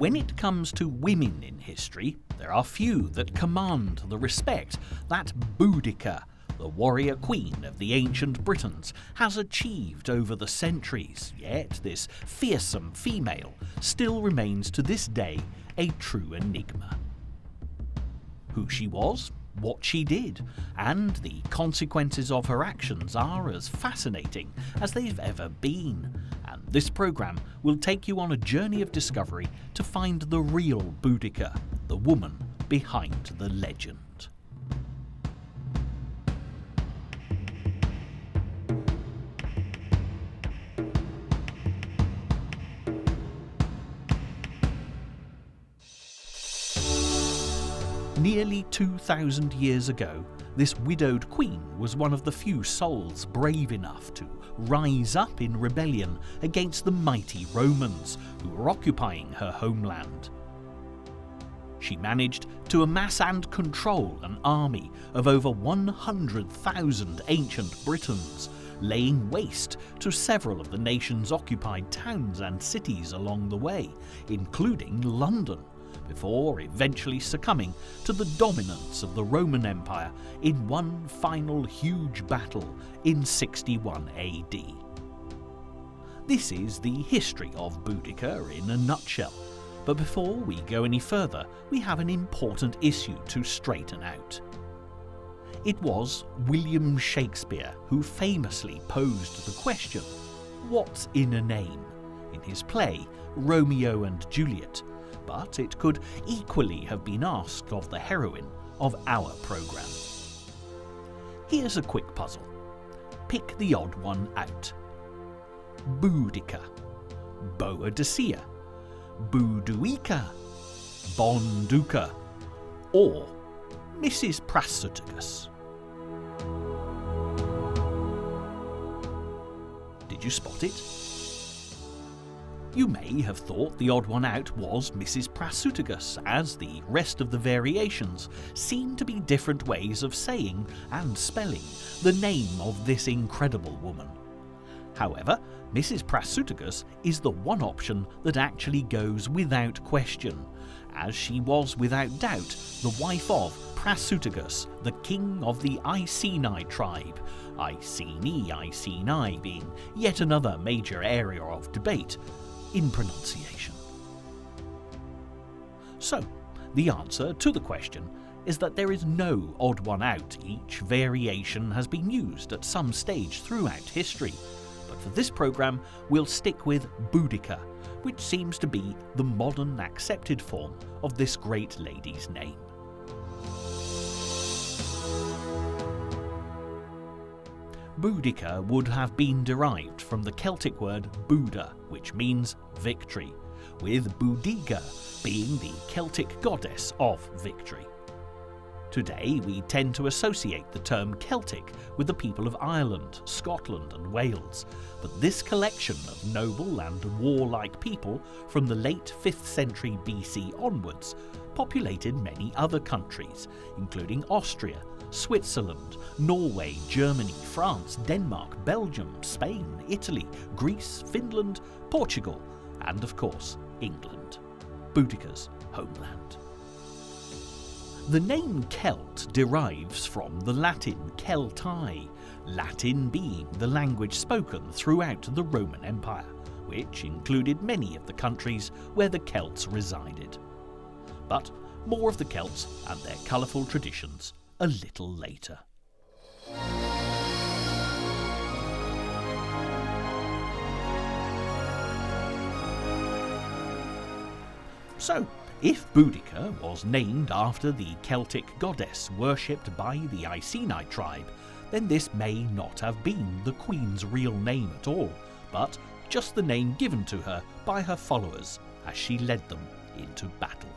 When it comes to women in history, there are few that command the respect that Boudicca, the warrior queen of the ancient Britons, has achieved over the centuries, yet this fearsome female still remains to this day a true enigma. Who she was, what she did, and the consequences of her actions are as fascinating as they've ever been, and this programme will take you on a journey of discovery to find the real Boudicca, the woman behind the legend. Nearly 2,000 years ago, this widowed queen was one of the few souls brave enough to rise up in rebellion against the mighty Romans who were occupying her homeland. She managed to amass and control an army of over 100,000 ancient Britons, laying waste to several of the nation's occupied towns and cities along the way, including London, before eventually succumbing to the dominance of the Roman Empire in one final huge battle in 61 AD. This is the history of Boudicca in a nutshell, but before we go any further, we have an important issue to straighten out. It was William Shakespeare who famously posed the question, "What's in a name?" in his play Romeo and Juliet, but it could equally have been asked of the heroine of our programme. Here's a quick puzzle. Pick the odd one out. Boudicca, Boadicea, Boudicca, Boudicca, or Mrs. Prasutagus. Did you spot it? You may have thought the odd one out was Mrs. Prasutagus, as the rest of the variations seem to be different ways of saying and spelling the name of this incredible woman. However, Mrs. Prasutagus is the one option that actually goes without question, as she was without doubt the wife of Prasutagus, the king of the Iceni Tribe, Iceni being yet another major area of debate in pronunciation. So, the answer to the question is that there is no odd one out. Each variation has been used at some stage throughout history, but for this programme we'll stick with Boudicca, which seems to be the modern accepted form of this great lady's name. Boudicca would have been derived from the Celtic word Buda, which means victory, with Boudicca being the Celtic goddess of victory. Today we tend to associate the term Celtic with the people of Ireland, Scotland and Wales, but this collection of noble and warlike people from the late 5th century BC onwards populated many other countries, including Austria, Switzerland, Norway, Germany, France, Denmark, Belgium, Spain, Italy, Greece, Finland, Portugal, and of course, England, Boudicca's homeland. The name Celt derives from the Latin Celtae, Latin being the language spoken throughout the Roman Empire, which included many of the countries where the Celts resided. But more of the Celts and their colourful traditions a little later. So, if Boudicca was named after the Celtic goddess worshipped by the Iceni tribe, then this may not have been the Queen's real name at all, but just the name given to her by her followers as she led them into battle.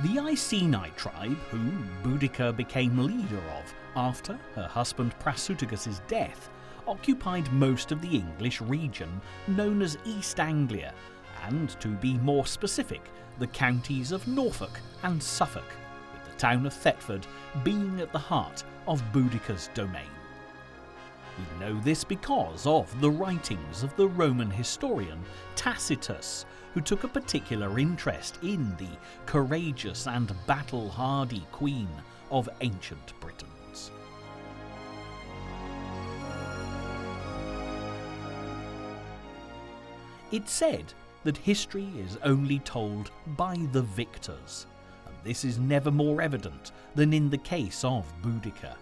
The Iceni tribe, who Boudicca became leader of after her husband Prasutagus' death, occupied most of the English region known as East Anglia, and to be more specific, the counties of Norfolk and Suffolk, with the town of Thetford being at the heart of Boudicca's domain. We know this because of the writings of the Roman historian Tacitus, who took a particular interest in the courageous and battle-hardy queen of ancient Britons. It's said that history is only told by the victors, and this is never more evident than in the case of Boudicca.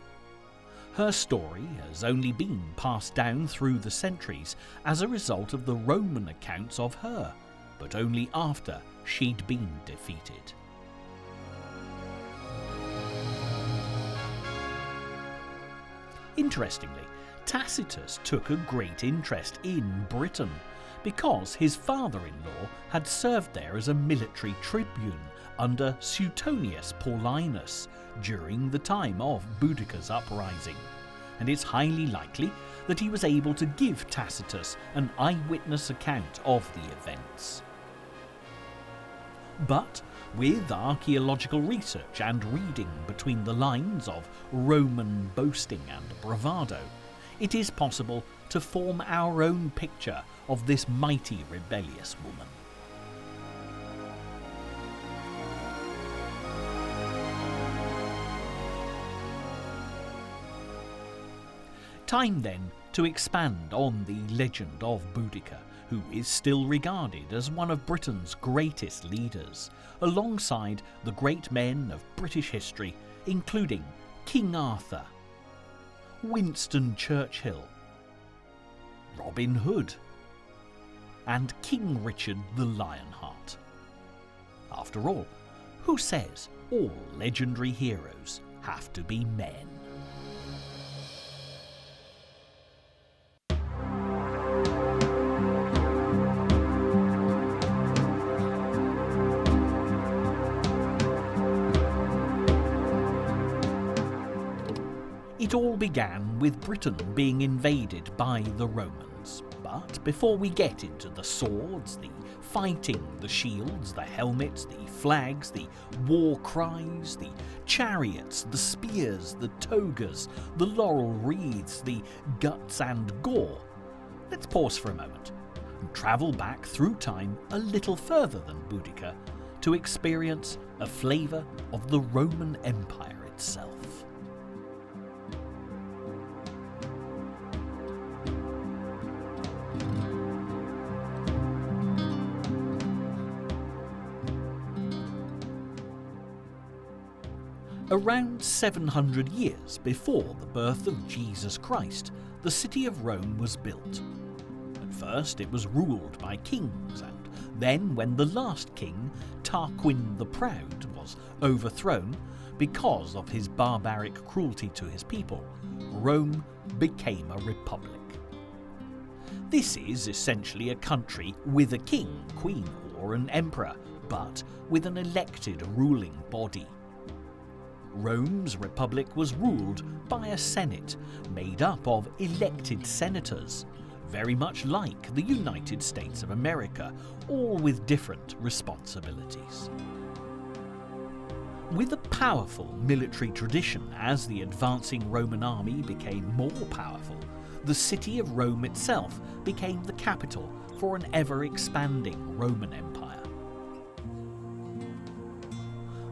Her story has only been passed down through the centuries as a result of the Roman accounts of her, but only after she'd been defeated. Interestingly, Tacitus took a great interest in Britain because his father-in-law had served there as a military tribune under Suetonius Paulinus during the time of Boudicca's uprising, and it's highly likely that he was able to give Tacitus an eyewitness account of the events. But with archaeological research and reading between the lines of Roman boasting and bravado, it is possible to form our own picture of this mighty rebellious woman. Time then to expand on the legend of Boudicca, who is still regarded as one of Britain's greatest leaders, alongside the great men of British history, including King Arthur, Winston Churchill, Robin Hood, and King Richard the Lionheart. After all, who says all legendary heroes have to be men? It all began with Britain being invaded by the Romans. But before we get into the swords, the fighting, the shields, the helmets, the flags, the war cries, the chariots, the spears, the togas, the laurel wreaths, the guts and gore, let's pause for a moment and travel back through time a little further than Boudicca to experience a flavour of the Roman Empire itself. Around 700 years before the birth of Jesus Christ, the city of Rome was built. At first it was ruled by kings, and then when the last king, Tarquin the Proud, was overthrown because of his barbaric cruelty to his people, Rome became a republic. This is essentially a country with a king, queen, or an emperor, but with an elected ruling body. Rome's republic was ruled by a senate made up of elected senators, very much like the United States of America, all with different responsibilities. With a powerful military tradition as the advancing Roman army became more powerful, the city of Rome itself became the capital for an ever-expanding Roman Empire.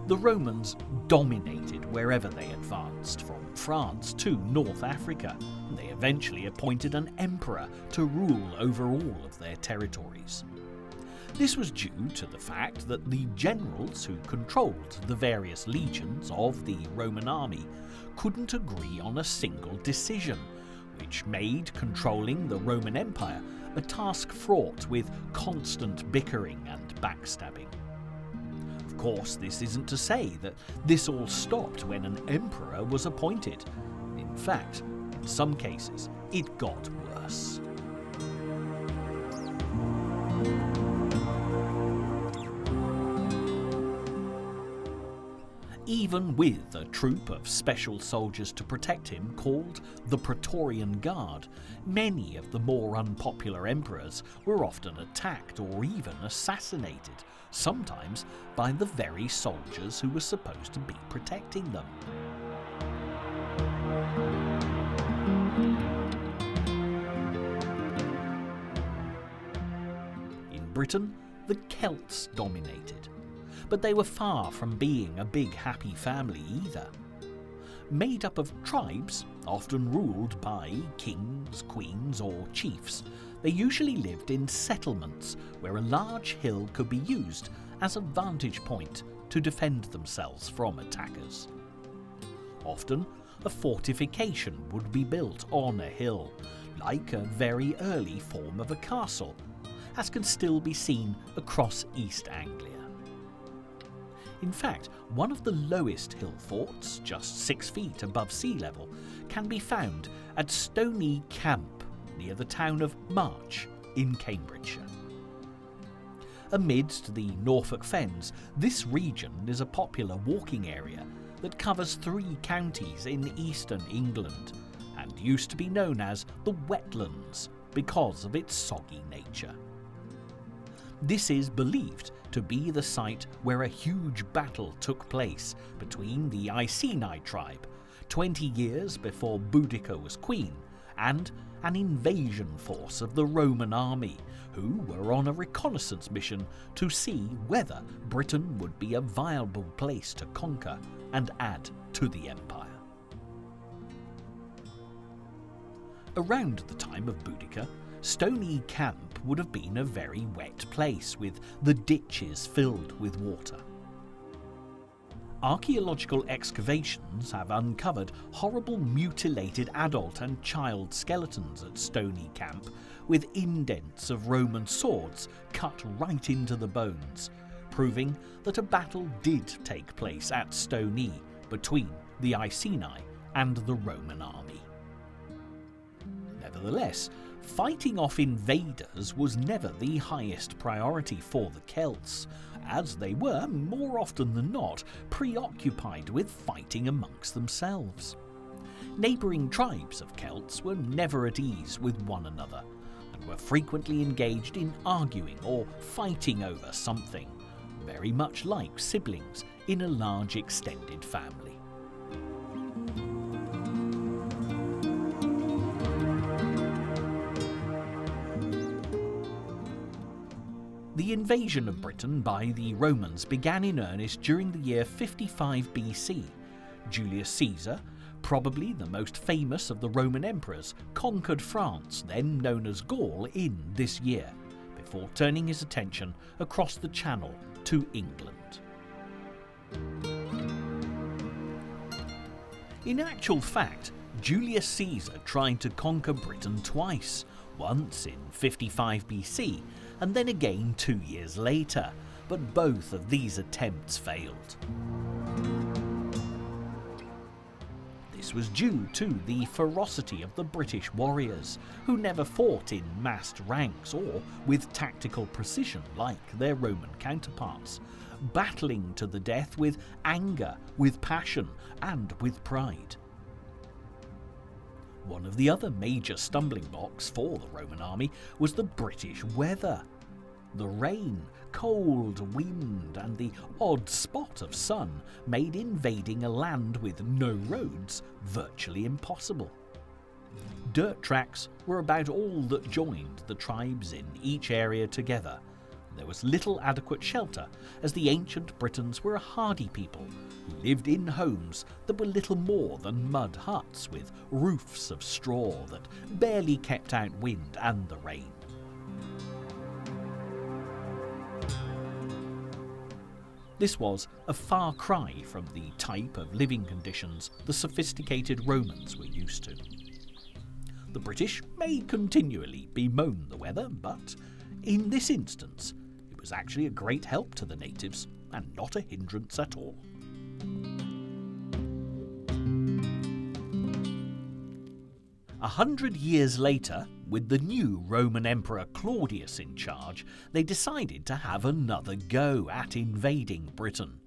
The Romans dominated wherever they advanced, from France to North Africa, and they eventually appointed an emperor to rule over all of their territories. This was due to the fact that the generals who controlled the various legions of the Roman army couldn't agree on a single decision, which made controlling the Roman Empire a task fraught with constant bickering and backstabbing. Of course, this isn't to say that this all stopped when an emperor was appointed. In fact, in some cases, it got worse. Even with a troop of special soldiers to protect him called the Praetorian Guard, many of the more unpopular emperors were often attacked or even assassinated, sometimes by the very soldiers who were supposed to be protecting them. Britain, the Celts dominated. But they were far from being a big happy family either. Made up of tribes, often ruled by kings, queens or chiefs, they usually lived in settlements where a large hill could be used as a vantage point to defend themselves from attackers. Often, a fortification would be built on a hill, like a very early form of a castle, as can still be seen across East Anglia. In fact, one of the lowest hill forts, just 6 feet above sea level, can be found at Iceni Camp, near the town of March in Cambridgeshire. Amidst the Norfolk Fens, this region is a popular walking area that covers 3 counties in eastern England and used to be known as the Wetlands because of its soggy nature. This is believed to be the site where a huge battle took place between the Iceni Tribe, 20 years before Boudicca was queen, and an invasion force of the Roman army, who were on a reconnaissance mission to see whether Britain would be a viable place to conquer and add to the empire. Around the time of Boudicca, Iceni Camp would have been a very wet place, with the ditches filled with water. Archaeological excavations have uncovered horrible mutilated adult and child skeletons at Iceni Camp, with indents of Roman swords cut right into the bones, proving that a battle did take place at Iceni between the Iceni and the Roman army. Nevertheless, fighting off invaders was never the highest priority for the Celts, as they were, more often than not, preoccupied with fighting amongst themselves. Neighbouring tribes of Celts were never at ease with one another, and were frequently engaged in arguing or fighting over something, very much like siblings in a large extended family. The invasion of Britain by the Romans began in earnest during the year 55 BC. Julius Caesar, probably the most famous of the Roman emperors, conquered France, then known as Gaul, in this year, before turning his attention across the Channel to England. In actual fact, Julius Caesar tried to conquer Britain twice, once in 55 BC and then again 2 years later, but both of these attempts failed. This was due to the ferocity of the British warriors, who never fought in massed ranks or with tactical precision like their Roman counterparts, battling to the death with anger, with passion, and with pride. One of the other major stumbling blocks for the Roman army was the British weather. The rain, cold wind, and the odd spot of sun made invading a land with no roads virtually impossible. Dirt tracks were about all that joined the tribes in each area together. There was little adequate shelter, as the ancient Britons were a hardy people who lived in homes that were little more than mud huts with roofs of straw that barely kept out wind and the rain. This was a far cry from the type of living conditions the sophisticated Romans were used to. The British may continually bemoan the weather, but in this instance, it was actually a great help to the natives and not a hindrance at all. A 100 years later, with the new Roman Emperor Claudius in charge, they decided to have another go at invading Britain.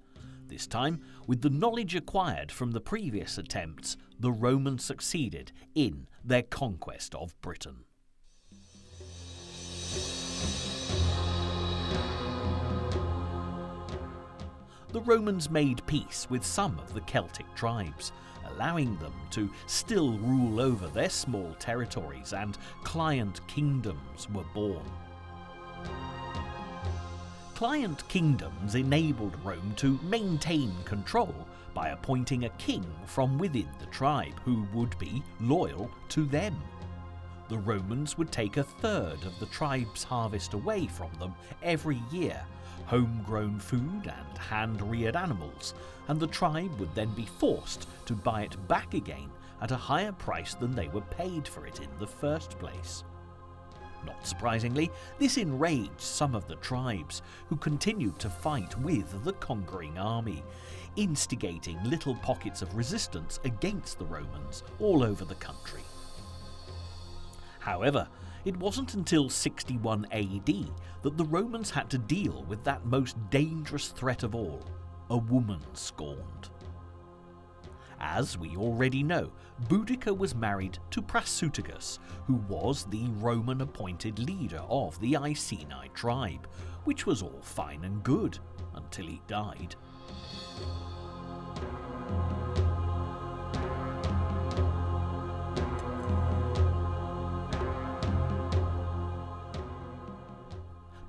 This time, with the knowledge acquired from the previous attempts, the Romans succeeded in their conquest of Britain. The Romans made peace with some of the Celtic tribes, allowing them to still rule over their small territories, and client kingdoms were born. client kingdoms enabled Rome to maintain control by appointing a king from within the tribe who would be loyal to them. The Romans would take a third of the tribe's harvest away from them every year, homegrown food and hand-reared animals, and the tribe would then be forced to buy it back again at a higher price than they were paid for it in the first place. Not surprisingly, this enraged some of the tribes, who continued to fight with the conquering army, instigating little pockets of resistance against the Romans all over the country. However, it wasn't until 61 AD that the Romans had to deal with that most dangerous threat of all, a woman scorned. As we already know, Boudicca was married to Prasutagus, who was the Roman-appointed leader of the Iceni tribe, which was all fine and good until he died.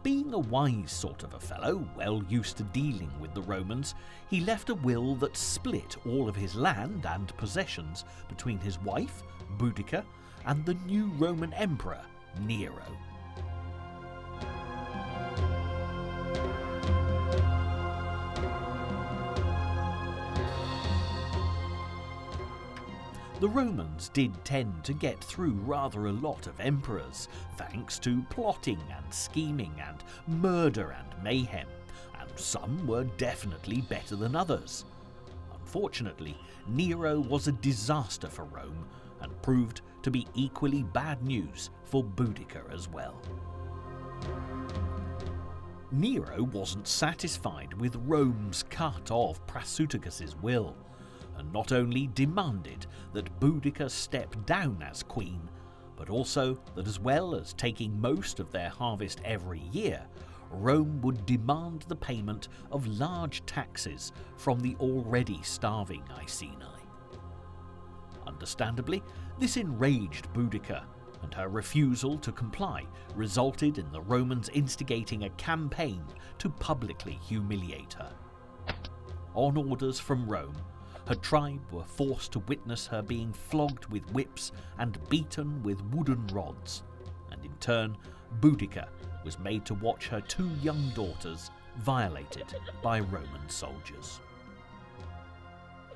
Being a wise sort of a fellow, well used to dealing with the Romans, he left a will that split all of his land and possessions between his wife, Boudicca, and the new Roman Emperor, Nero. The Romans did tend to get through rather a lot of emperors, thanks to plotting and scheming and murder and mayhem, and some were definitely better than others. Unfortunately, Nero was a disaster for Rome and proved to be equally bad news for Boudicca as well. Nero wasn't satisfied with Rome's cut of Prasutagus' will, and not only demanded that Boudicca step down as queen, but also that as well as taking most of their harvest every year, Rome would demand the payment of large taxes from the already starving Iceni. Understandably, this enraged Boudicca, and her refusal to comply resulted in the Romans instigating a campaign to publicly humiliate her. On orders from Rome, her tribe were forced to witness her being flogged with whips and beaten with wooden rods, and in turn, Boudicca was made to watch her two young daughters violated by Roman soldiers.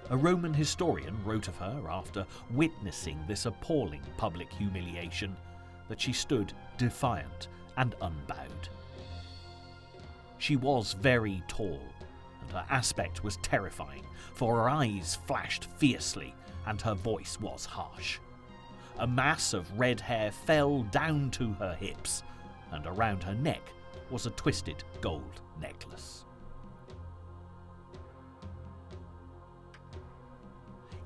A Roman historian wrote of her after witnessing this appalling public humiliation that she stood defiant and unbowed. She was very tall, and her aspect was terrifying, for her eyes flashed fiercely and her voice was harsh. A mass of red hair fell down to her hips, and around her neck was a twisted gold necklace.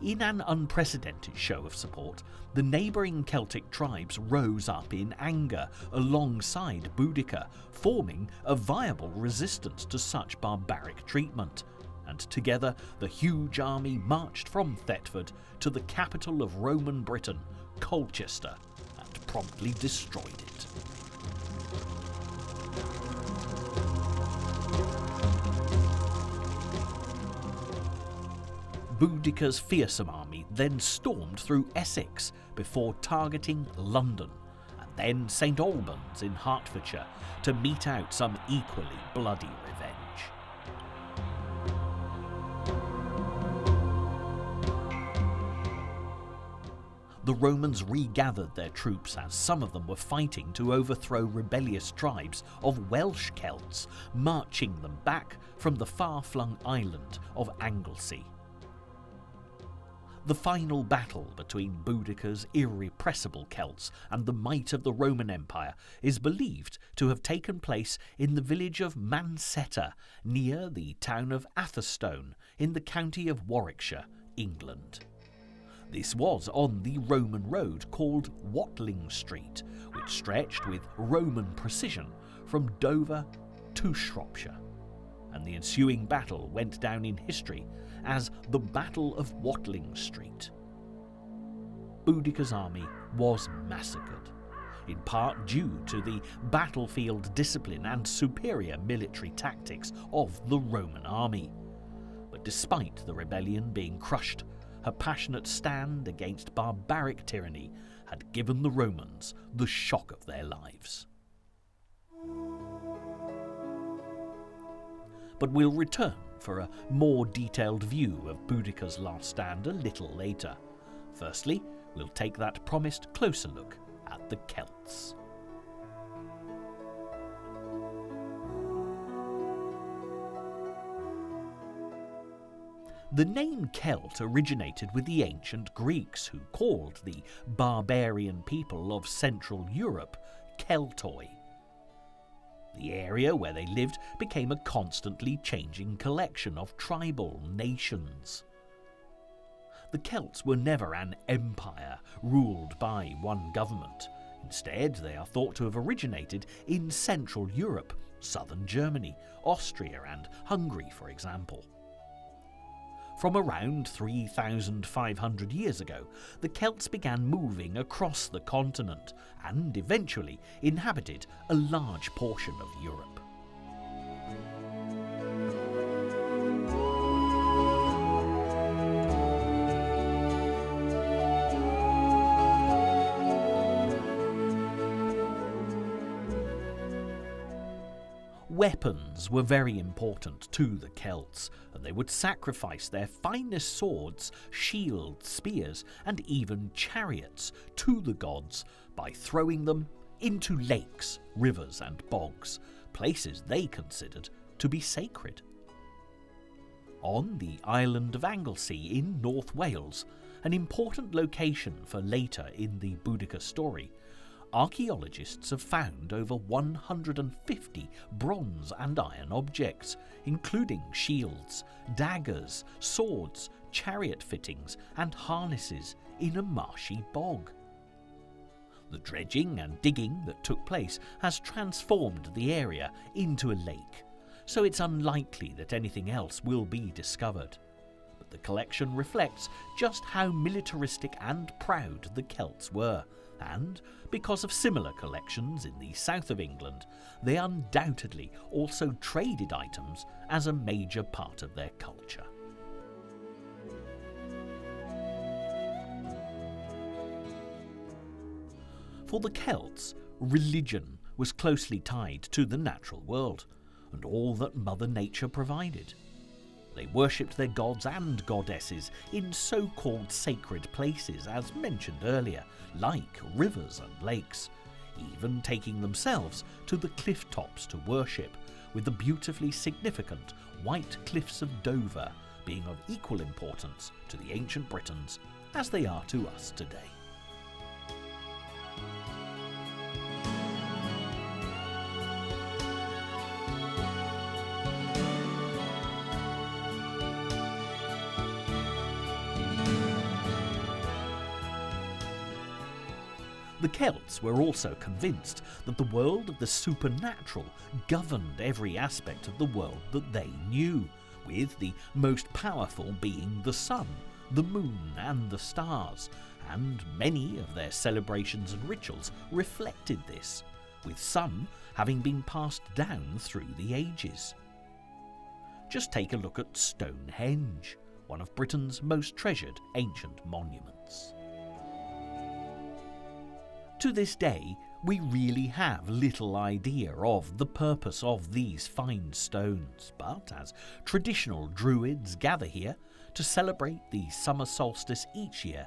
In an unprecedented show of support, the neighbouring Celtic tribes rose up in anger alongside Boudicca, forming a viable resistance to such barbaric treatment, and together the huge army marched from Thetford to the capital of Roman Britain, Colchester, and promptly destroyed it. Boudicca's fearsome army then stormed through Essex before targeting London, and then St Albans in Hertfordshire to mete out some equally bloody revenge. The Romans regathered their troops as some of them were fighting to overthrow rebellious tribes of Welsh Celts, marching them back from the far-flung island of Anglesey. The final battle between Boudicca's irrepressible Celts and the might of the Roman Empire is believed to have taken place in the village of Mansetta, near the town of Atherstone, in the county of Warwickshire, England. This was on the Roman road called Watling Street, which stretched with Roman precision from Dover to Shropshire, and the ensuing battle went down in history as the Battle of Watling Street. Boudicca's army was massacred. in part due to the battlefield discipline and superior military tactics of the Roman army. But despite the rebellion being crushed, her passionate stand against barbaric tyranny had given the Romans the shock of their lives. But we'll return for a more detailed view of Boudicca's last stand a little later. Firstly, we'll take that promised closer look at the Celts. The name Celt originated with the ancient Greeks, who called the barbarian people of Central Europe Keltoi. The area where they lived became a constantly changing collection of tribal nations. The Celts were never an empire ruled by one government. Instead, they are thought to have originated in Central Europe, southern Germany, Austria and Hungary, for example. From around 3,500 years ago, the Celts began moving across the continent and eventually inhabited a large portion of Europe. Weapons were very important to the Celts, and they would sacrifice their finest swords, shields, spears, and even chariots to the gods by throwing them into lakes, rivers, and bogs, places they considered to be sacred. On the island of Anglesey in North Wales, an important location for later in the Boudicca story, archaeologists have found over 150 bronze and iron objects, including shields, daggers, swords, chariot fittings, and harnesses in a marshy bog. The dredging and digging that took place has transformed the area into a lake, so it's unlikely that anything else will be discovered. But the collection reflects just how militaristic and proud the Celts were, and because of similar collections in the south of England, they undoubtedly also traded items as a major part of their culture. For the Celts, religion was closely tied to the natural world and all that Mother Nature provided. They worshipped their gods and goddesses in so-called sacred places, as mentioned earlier, like rivers and lakes, even taking themselves to the cliff tops to worship, with the beautifully significant White Cliffs of Dover being of equal importance to the ancient Britons as they are to us today. The Celts were also convinced that the world of the supernatural governed every aspect of the world that they knew, with the most powerful being the sun, the moon and the stars, and many of their celebrations and rituals reflected this, with some having been passed down through the ages. Just take a look at Stonehenge, one of Britain's most treasured ancient monuments. To this day, we really have little idea of the purpose of these fine stones, but as traditional Druids gather here to celebrate the summer solstice each year,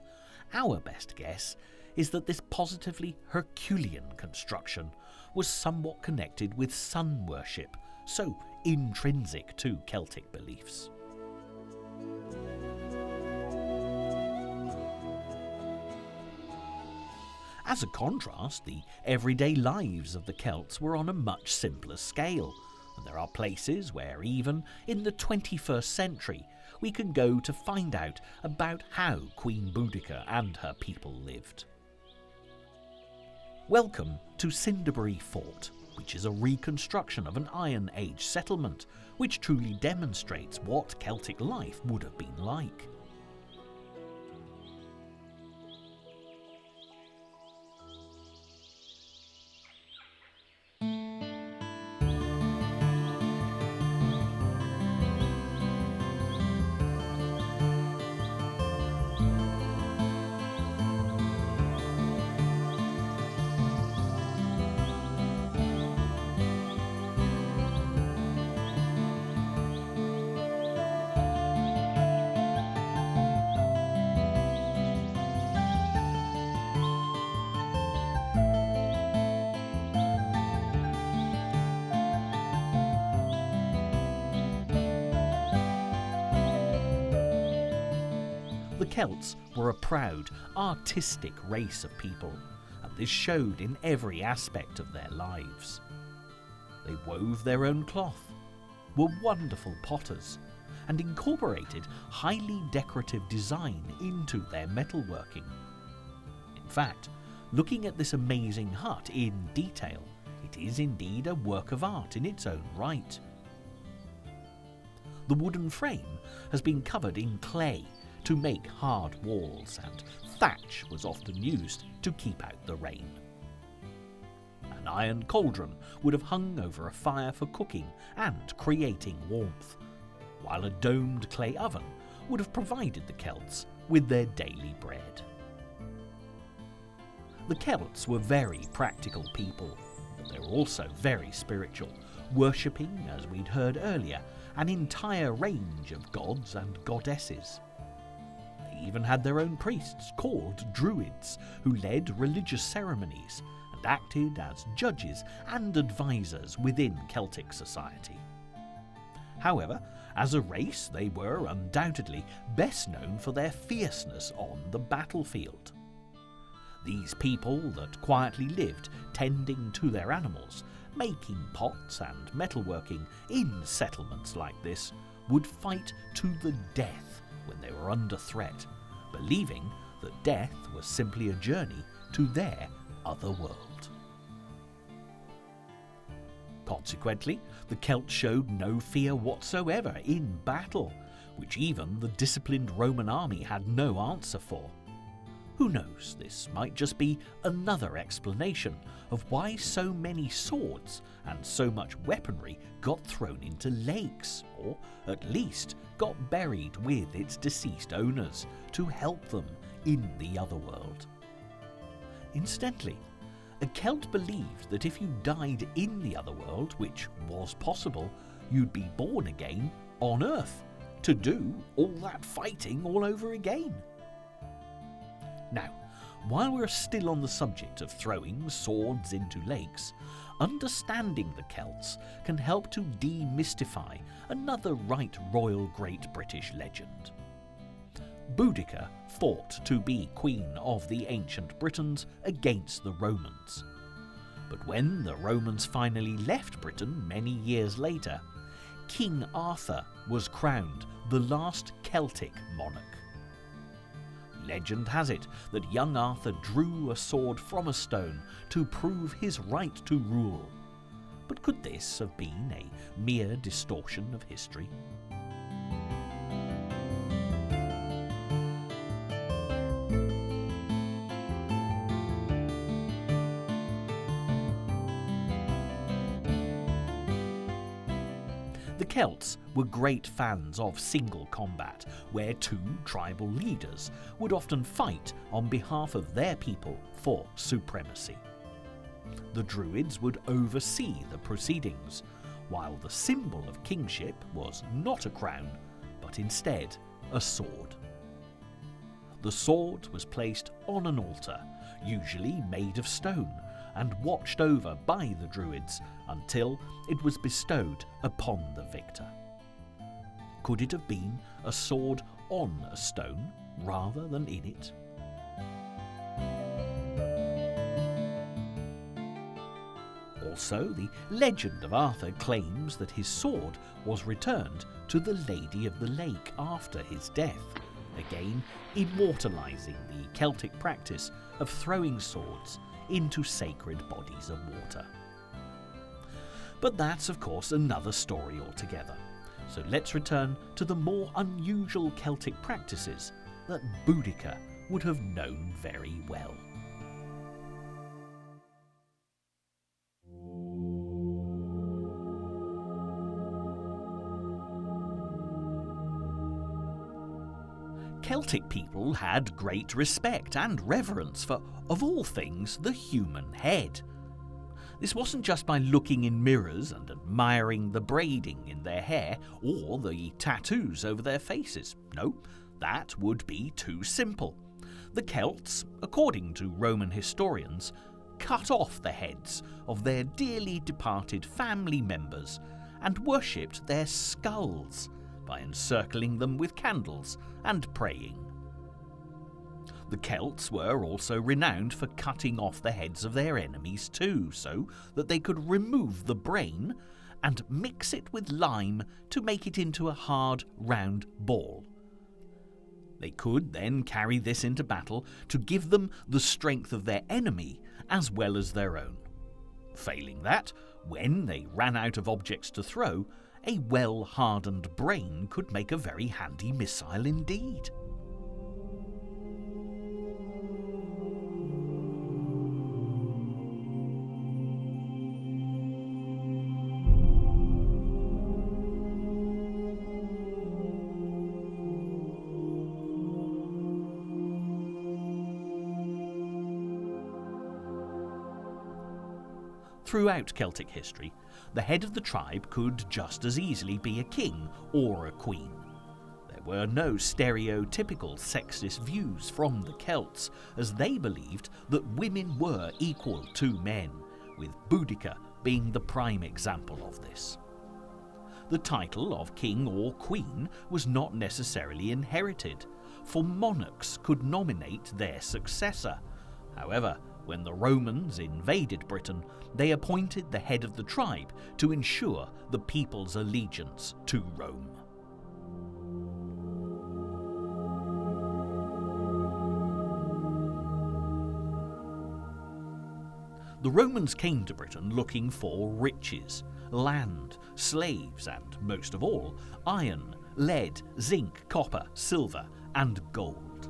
our best guess is that this positively Herculean construction was somewhat connected with sun worship, so intrinsic to Celtic beliefs. As a contrast, the everyday lives of the Celts were on a much simpler scale, and there are places where even in the 21st century we can go to find out about how Queen Boudicca and her people lived. Welcome to Cinderbury Fort, which is a reconstruction of an Iron Age settlement, which truly demonstrates what Celtic life would have been like. The Celts were a proud, artistic race of people, and this showed in every aspect of their lives. They wove their own cloth, were wonderful potters, and incorporated highly decorative design into their metalworking. In fact, looking at this amazing hut in detail, it is indeed a work of art in its own right. The wooden frame has been covered in clay to make hard walls, and thatch was often used to keep out the rain. An iron cauldron would have hung over a fire for cooking and creating warmth, while a domed clay oven would have provided the Celts with their daily bread. The Celts were very practical people, but they were also very spiritual, worshipping, as we'd heard earlier, an entire range of gods and goddesses. They even had their own priests called Druids, who led religious ceremonies and acted as judges and advisors within Celtic society. However, as a race, they were undoubtedly best known for their fierceness on the battlefield. These people that quietly lived tending to their animals, making pots and metalworking in settlements like this, would fight to the death when they were under threat, believing that death was simply a journey to their other world. Consequently, the Celts showed no fear whatsoever in battle, which even the disciplined Roman army had no answer for. Who knows, this might just be another explanation of why so many swords and so much weaponry got thrown into lakes, or at least got buried with its deceased owners to help them in the other world. Incidentally, a Celt believed that if you died in the other world, which was possible, you'd be born again on Earth to do all that fighting all over again. Now, while we're still on the subject of throwing swords into lakes, understanding the Celts can help to demystify another right royal Great British legend. Boudicca fought to be Queen of the ancient Britons against the Romans. But when the Romans finally left Britain many years later, King Arthur was crowned the last Celtic monarch. Legend has it that young Arthur drew a sword from a stone to prove his right to rule. But could this have been a mere distortion of history? The Celts were great fans of single combat, where two tribal leaders would often fight on behalf of their people for supremacy. The Druids would oversee the proceedings, while the symbol of kingship was not a crown, but instead a sword. The sword was placed on an altar, usually made of stone, and watched over by the Druids until it was bestowed upon the victor. Could it have been a sword on a stone rather than in it? Also, the legend of Arthur claims that his sword was returned to the Lady of the Lake after his death, again immortalising the Celtic practice of throwing swords into sacred bodies of water. But that's, of course, another story altogether. So let's return to the more unusual Celtic practices that Boudicca would have known very well. Celtic people had great respect and reverence for, of all things, the human head. This wasn't just by looking in mirrors and admiring the braiding in their hair or the tattoos over their faces. No, that would be too simple. The Celts, according to Roman historians, cut off the heads of their dearly departed family members and worshipped their skulls by encircling them with candles and praying. The Celts were also renowned for cutting off the heads of their enemies too, so that they could remove the brain and mix it with lime to make it into a hard, round ball. They could then carry this into battle to give them the strength of their enemy as well as their own. Failing that, when they ran out of objects to throw, a well-hardened brain could make a very handy missile indeed. Throughout Celtic history, the head of the tribe could just as easily be a king or a queen. There were no stereotypical sexist views from the Celts, as they believed that women were equal to men, with Boudicca being the prime example of this. The title of king or queen was not necessarily inherited, for monarchs could nominate their successor. However, when the Romans invaded Britain, they appointed the head of the tribe to ensure the people's allegiance to Rome. The Romans came to Britain looking for riches, land, slaves, and, most of all, iron, lead, zinc, copper, silver, and gold.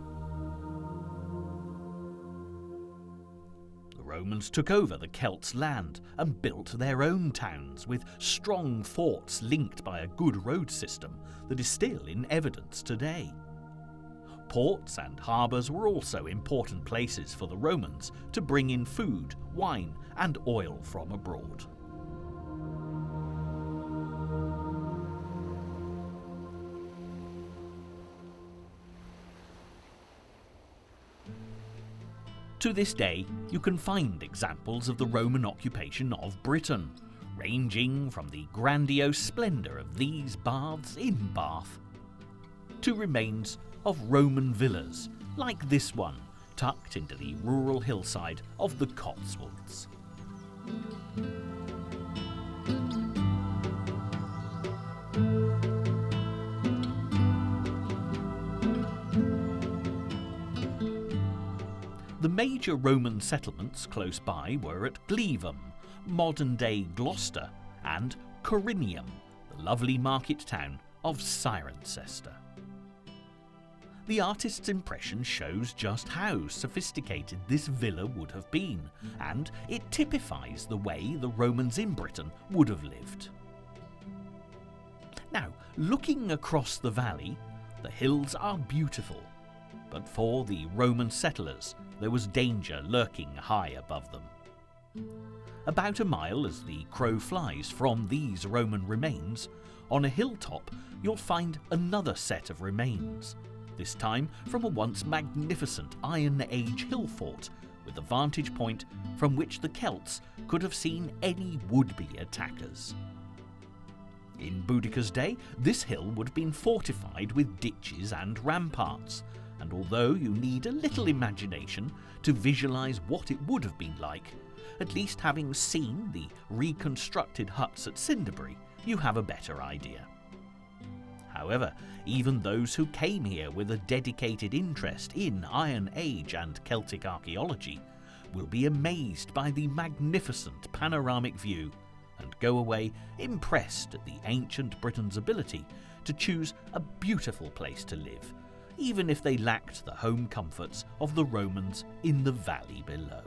The Romans took over the Celts' land and built their own towns with strong forts linked by a good road system that is still in evidence today. Ports and harbours were also important places for the Romans to bring in food, wine, and oil from abroad. To this day, you can find examples of the Roman occupation of Britain, ranging from the grandiose splendour of these baths in Bath to remains of Roman villas like this one, tucked into the rural hillside of the Cotswolds. The major Roman settlements close by were at Glevum, modern-day Gloucester, and Corinium, the lovely market town of Cirencester. The artist's impression shows just how sophisticated this villa would have been, and it typifies the way the Romans in Britain would have lived. Now, looking across the valley, the hills are beautiful, but for the Roman settlers, there was danger lurking high above them. About a mile as the crow flies from these Roman remains, on a hilltop you'll find another set of remains, this time from a once magnificent Iron Age hill fort with a vantage point from which the Celts could have seen any would-be attackers. In Boudicca's day, this hill would have been fortified with ditches and ramparts, and although you need a little imagination to visualise what it would have been like, at least having seen the reconstructed huts at Cinderbury, you have a better idea. However, even those who came here with a dedicated interest in Iron Age and Celtic archaeology will be amazed by the magnificent panoramic view and go away impressed at the ancient Britain's ability to choose a beautiful place to live, even if they lacked the home comforts of the Romans in the valley below.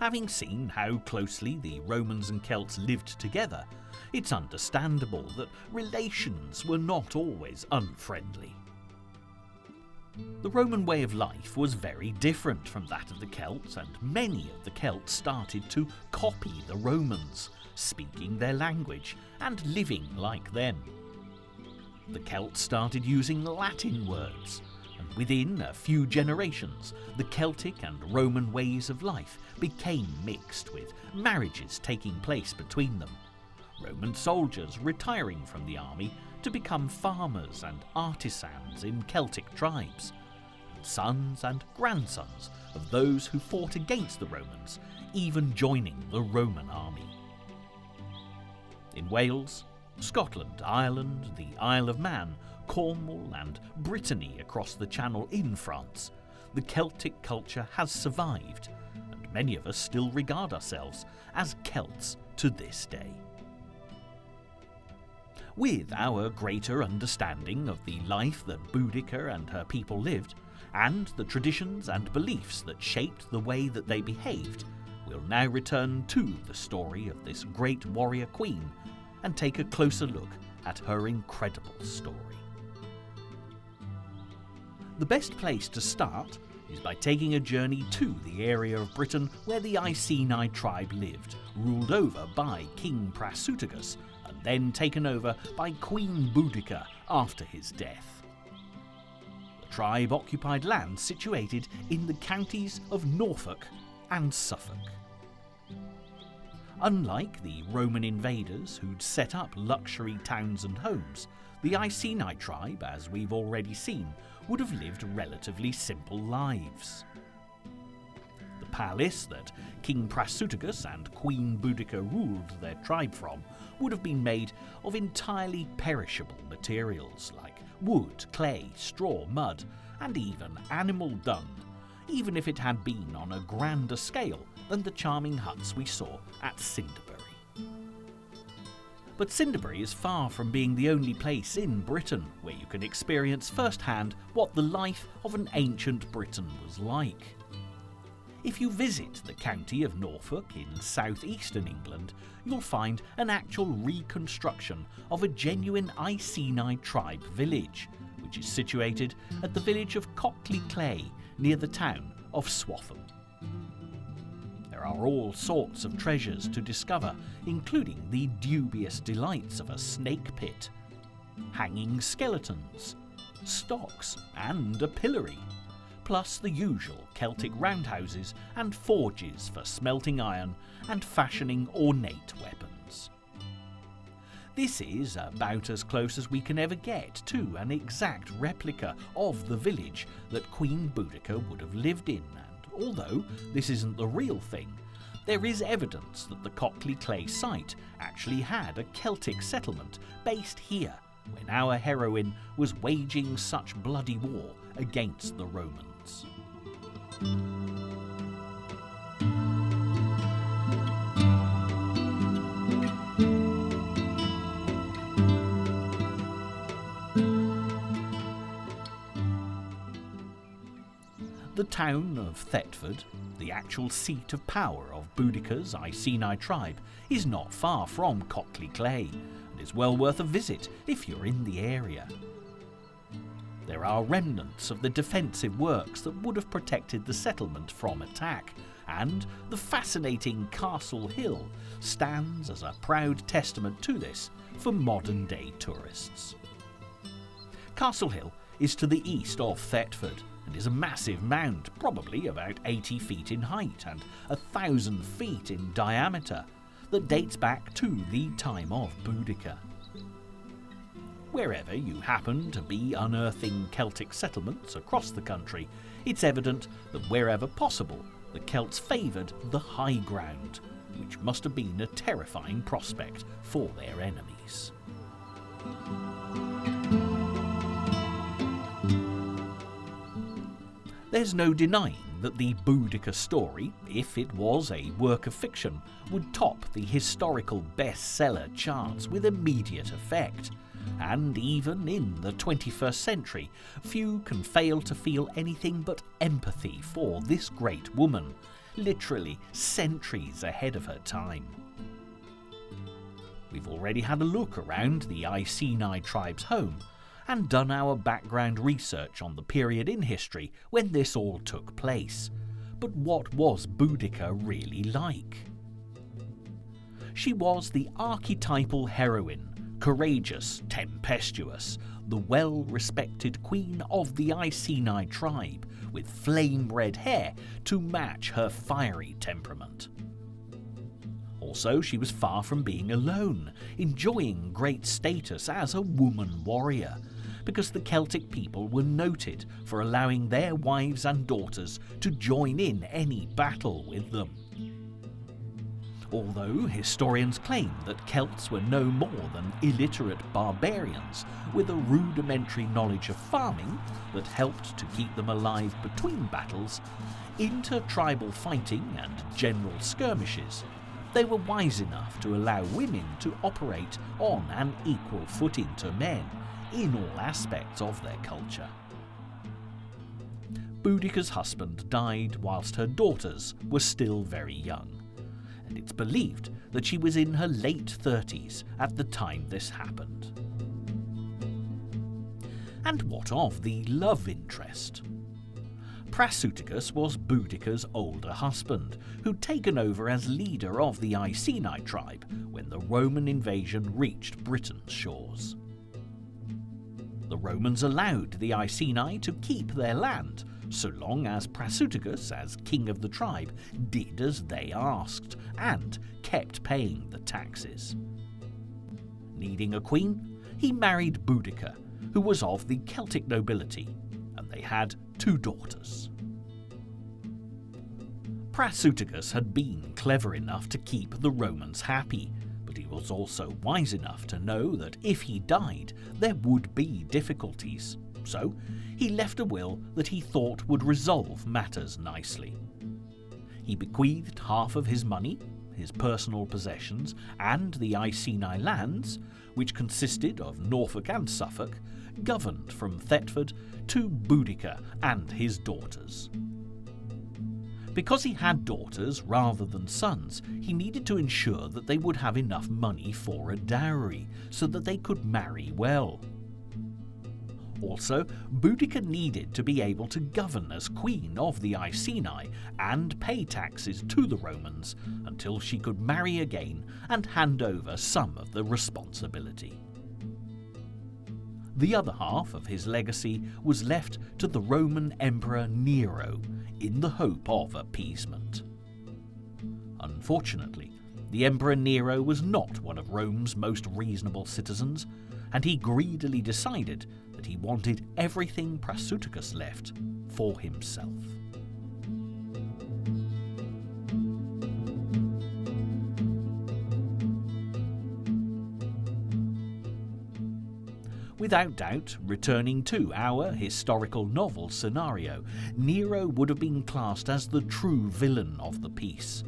Having seen how closely the Romans and Celts lived together, it's understandable that relations were not always unfriendly. The Roman way of life was very different from that of the Celts, and many of the Celts started to copy the Romans, speaking their language and living like them. The Celts started using Latin words, and within a few generations, the Celtic and Roman ways of life became mixed, with marriages taking place between them, Roman soldiers retiring from the army to become farmers and artisans in Celtic tribes, and sons and grandsons of those who fought against the Romans, even joining the Roman army. In Wales, Scotland, Ireland, the Isle of Man, Cornwall and Brittany across the Channel in France, the Celtic culture has survived, and many of us still regard ourselves as Celts to this day. With our greater understanding of the life that Boudicca and her people lived, and the traditions and beliefs that shaped the way that they behaved, we'll now return to the story of this great warrior queen and take a closer look at her incredible story. The best place to start is by taking a journey to the area of Britain where the Iceni tribe lived, ruled over by King Prasutagus, and then taken over by Queen Boudicca after his death. The tribe occupied land situated in the counties of Norfolk and Suffolk. Unlike the Roman invaders who'd set up luxury towns and homes, the Iceni tribe, as we've already seen, would have lived relatively simple lives. The palace that King Prasutagus and Queen Boudicca ruled their tribe from would have been made of entirely perishable materials like wood, clay, straw, mud, and even animal dung, even if it had been on a grander scale than the charming huts we saw at Cinderbury. But Cinderbury is far from being the only place in Britain where you can experience firsthand what the life of an ancient Britain was like. If you visit the county of Norfolk in southeastern England, you'll find an actual reconstruction of a genuine Iceni tribe village, which is situated at the village of Cockley Clay near the town of Swaffham. There are all sorts of treasures to discover, including the dubious delights of a snake pit, hanging skeletons, stocks and a pillory, plus the usual Celtic roundhouses and forges for smelting iron and fashioning ornate weapons. This is about as close as we can ever get to an exact replica of the village that Queen Boudicca would have lived in, and although this isn't the real thing, there is evidence that the Cockley Clay site actually had a Celtic settlement based here when our heroine was waging such bloody war against the Romans. The town of Thetford, the actual seat of power of Boudicca's Iceni tribe, is not far from Cockley Clay and is well worth a visit if you're in the area. There are remnants of the defensive works that would have protected the settlement from attack, and the fascinating Castle Hill stands as a proud testament to this for modern-day tourists. Castle Hill is to the east of Thetford and is a massive mound, probably about 80 feet in height and 1,000 feet in diameter, that dates back to the time of Boudicca. Wherever you happen to be unearthing Celtic settlements across the country, it's evident that wherever possible, the Celts favoured the high ground, which must have been a terrifying prospect for their enemies. There's no denying that the Boudicca story, if it was a work of fiction, would top the historical bestseller charts with immediate effect. And even in the 21st century, few can fail to feel anything but empathy for this great woman, literally centuries ahead of her time. We've already had a look around the Iceni tribe's home, and done our background research on the period in history when this all took place. But what was Boudicca really like? She was the archetypal heroine, courageous, tempestuous, the well-respected queen of the Iceni tribe, with flame-red hair to match her fiery temperament. Also, she was far from being alone, enjoying great status as a woman warrior, because the Celtic people were noted for allowing their wives and daughters to join in any battle with them. Although historians claim that Celts were no more than illiterate barbarians with a rudimentary knowledge of farming that helped to keep them alive between battles, inter-tribal fighting and general skirmishes, they were wise enough to allow women to operate on an equal footing to men in all aspects of their culture. Boudicca's husband died whilst her daughters were still very young, and it's believed that she was in her late 30s at the time this happened. And what of the love interest? Prasutagus was Boudicca's older husband, who'd taken over as leader of the Iceni Tribe when the Roman invasion reached Britain's shores. The Romans allowed the Iceni to keep their land, so long as Prasutagus, as king of the tribe, did as they asked and kept paying the taxes. Needing a queen, he married Boudicca, who was of the Celtic nobility, and they had 2 daughters. Prasutagus had been clever enough to keep the Romans happy, but he was also wise enough to know that if he died, there would be difficulties. So he left a will that he thought would resolve matters nicely. He bequeathed half of his money, his personal possessions, and the Iceni lands, which consisted of Norfolk and Suffolk, governed from Thetford, to Boudicca and his daughters. Because he had daughters rather than sons, he needed to ensure that they would have enough money for a dowry, so that they could marry well. Also, Boudicca needed to be able to govern as queen of the Iceni and pay taxes to the Romans until she could marry again and hand over some of the responsibility. The other half of his legacy was left to the Roman Emperor Nero in the hope of appeasement. Unfortunately, the Emperor Nero was not one of Rome's most reasonable citizens, and he greedily decided that he wanted everything Prasutagus left for himself. Without doubt, returning to our historical novel scenario, Nero would have been classed as the true villain of the piece.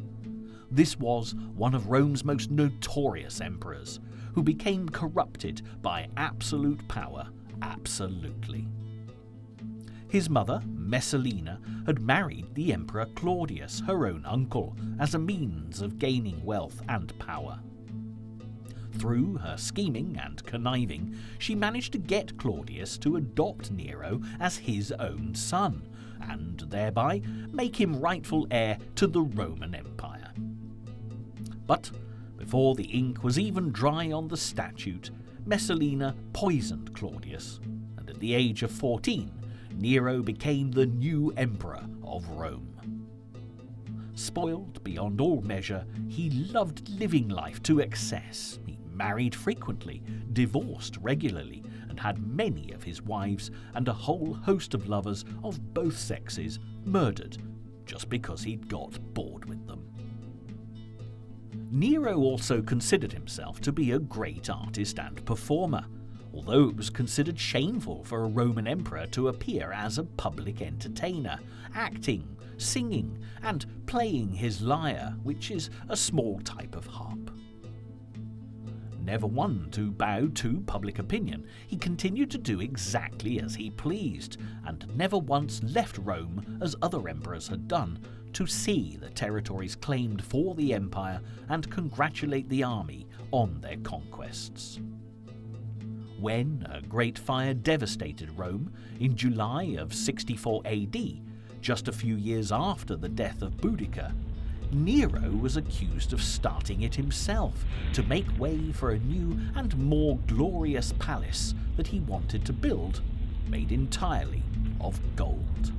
This was one of Rome's most notorious emperors, who became corrupted by absolute power absolutely. His mother, Messalina, had married the Emperor Claudius, her own uncle, as a means of gaining wealth and power. Through her scheming and conniving, she managed to get Claudius to adopt Nero as his own son, and thereby make him rightful heir to the Roman Empire. But before the ink was even dry on the statute, Messalina poisoned Claudius, and at the age of 14, Nero became the new emperor of Rome. Spoiled beyond all measure, he loved living life to excess. He married frequently, divorced regularly, and had many of his wives and a whole host of lovers of both sexes murdered just because he'd got bored with them. Nero also considered himself to be a great artist and performer, although it was considered shameful for a Roman emperor to appear as a public entertainer, acting, singing, and playing his lyre, which is a small type of harp. Never one to bow to public opinion, he continued to do exactly as he pleased, and never once left Rome as other emperors had done, to see the territories claimed for the empire and congratulate the army on their conquests. When a great fire devastated Rome in July of 64 AD, just a few years after the death of Boudicca, Nero was accused of starting it himself to make way for a new and more glorious palace that he wanted to build, made entirely of gold.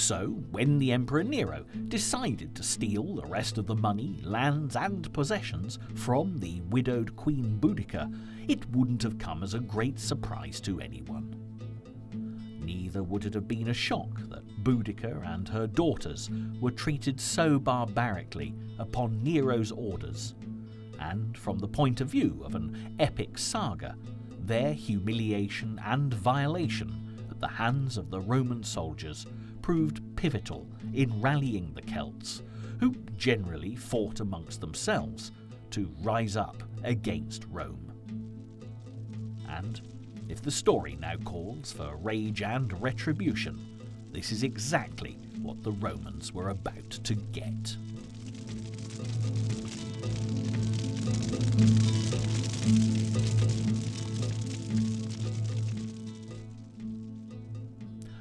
So, when the Emperor Nero decided to steal the rest of the money, lands and possessions from the widowed Queen Boudicca, it wouldn't have come as a great surprise to anyone. Neither would it have been a shock that Boudicca and her daughters were treated so barbarically upon Nero's orders, and from the point of view of an epic saga, their humiliation and violation at the hands of the Roman soldiers proved pivotal in rallying the Celts, who generally fought amongst themselves to rise up against Rome. And if the story now calls for rage and retribution, this is exactly what the Romans were about to get.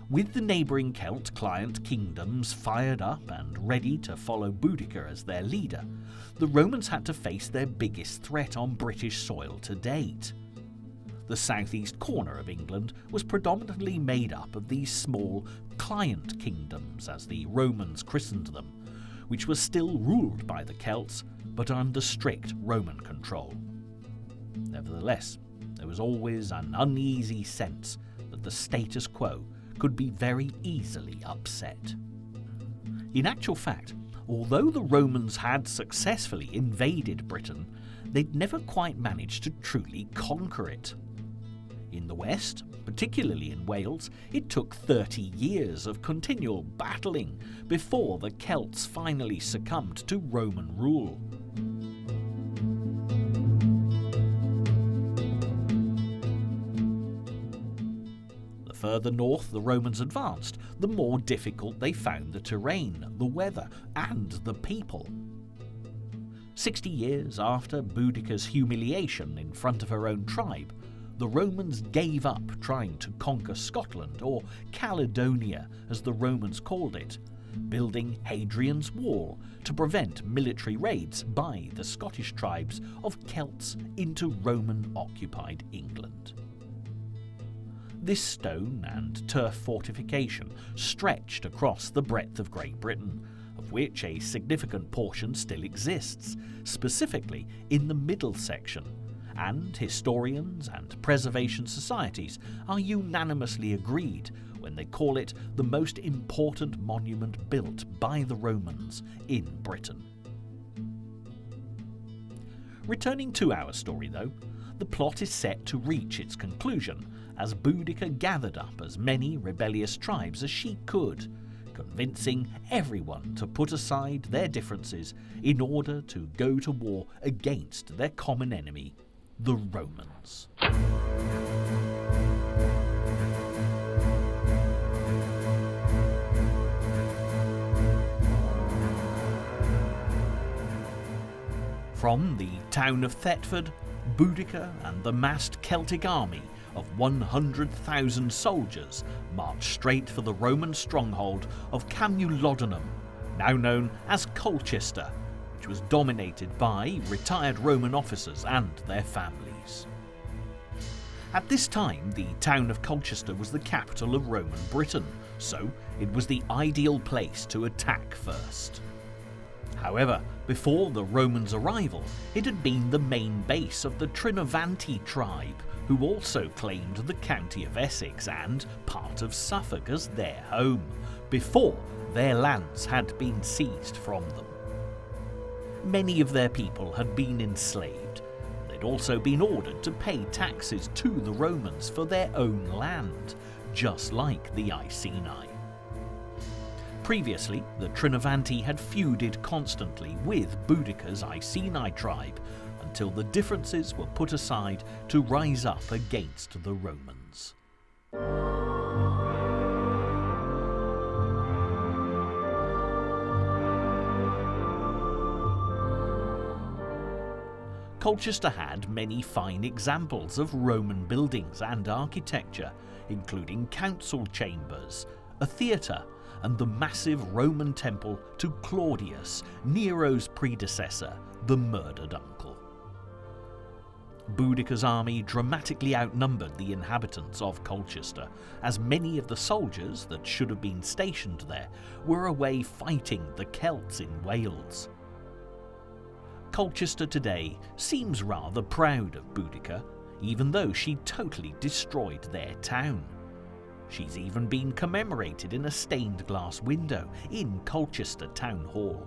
With the neighbouring Celt client kingdoms fired up and ready to follow Boudicca as their leader, the Romans had to face their biggest threat on British soil to date. The southeast corner of England was predominantly made up of these small client kingdoms, as the Romans christened them, which were still ruled by the Celts but under strict Roman control. Nevertheless, there was always an uneasy sense that the status quo could be very easily upset. In actual fact, although the Romans had successfully invaded Britain, they'd never quite managed to truly conquer it. In the west, particularly in Wales, it took 30 years of continual battling before the Celts finally succumbed to Roman rule. The further north the Romans advanced, the more difficult they found the terrain, the weather, and the people. 60 years after Boudicca's humiliation in front of her own tribe, the Romans gave up trying to conquer Scotland, or Caledonia as the Romans called it, building Hadrian's Wall to prevent military raids by the Scottish tribes of Celts into Roman-occupied England. This stone and turf fortification stretched across the breadth of Great Britain, of which a significant portion still exists, specifically in the middle section, and historians and preservation societies are unanimously agreed when they call it the most important monument built by the Romans in Britain. Returning to our story though, the plot is set to reach its conclusion as Boudicca gathered up as many rebellious tribes as she could, convincing everyone to put aside their differences in order to go to war against their common enemy, the Romans. From the town of Thetford, Boudicca and the massed Celtic army of 100,000 soldiers marched straight for the Roman stronghold of Camulodunum, now known as Colchester, which was dominated by retired Roman officers and their families. At this time, the town of Colchester was the capital of Roman Britain, so it was the ideal place to attack first. However, before the Romans' arrival, it had been the main base of the Iceni Tribe, who also claimed the county of Essex and part of Suffolk as their home, before their lands had been seized from them. Many of their people had been enslaved. They'd also been ordered to pay taxes to the Romans for their own land, just like the Iceni. Previously, the Iceni had feuded constantly with Boudicca's Iceni tribe until the differences were put aside to rise up against the Romans. Colchester had many fine examples of Roman buildings and architecture, including council chambers, a theatre, and the massive Roman temple to Claudius, Nero's predecessor, the murdered uncle. Boudicca's army dramatically outnumbered the inhabitants of Colchester, as many of the soldiers that should have been stationed there were away fighting the Celts in Wales. Colchester today seems rather proud of Boudicca, even though she totally destroyed their town. She's even been commemorated in a stained glass window in Colchester Town Hall.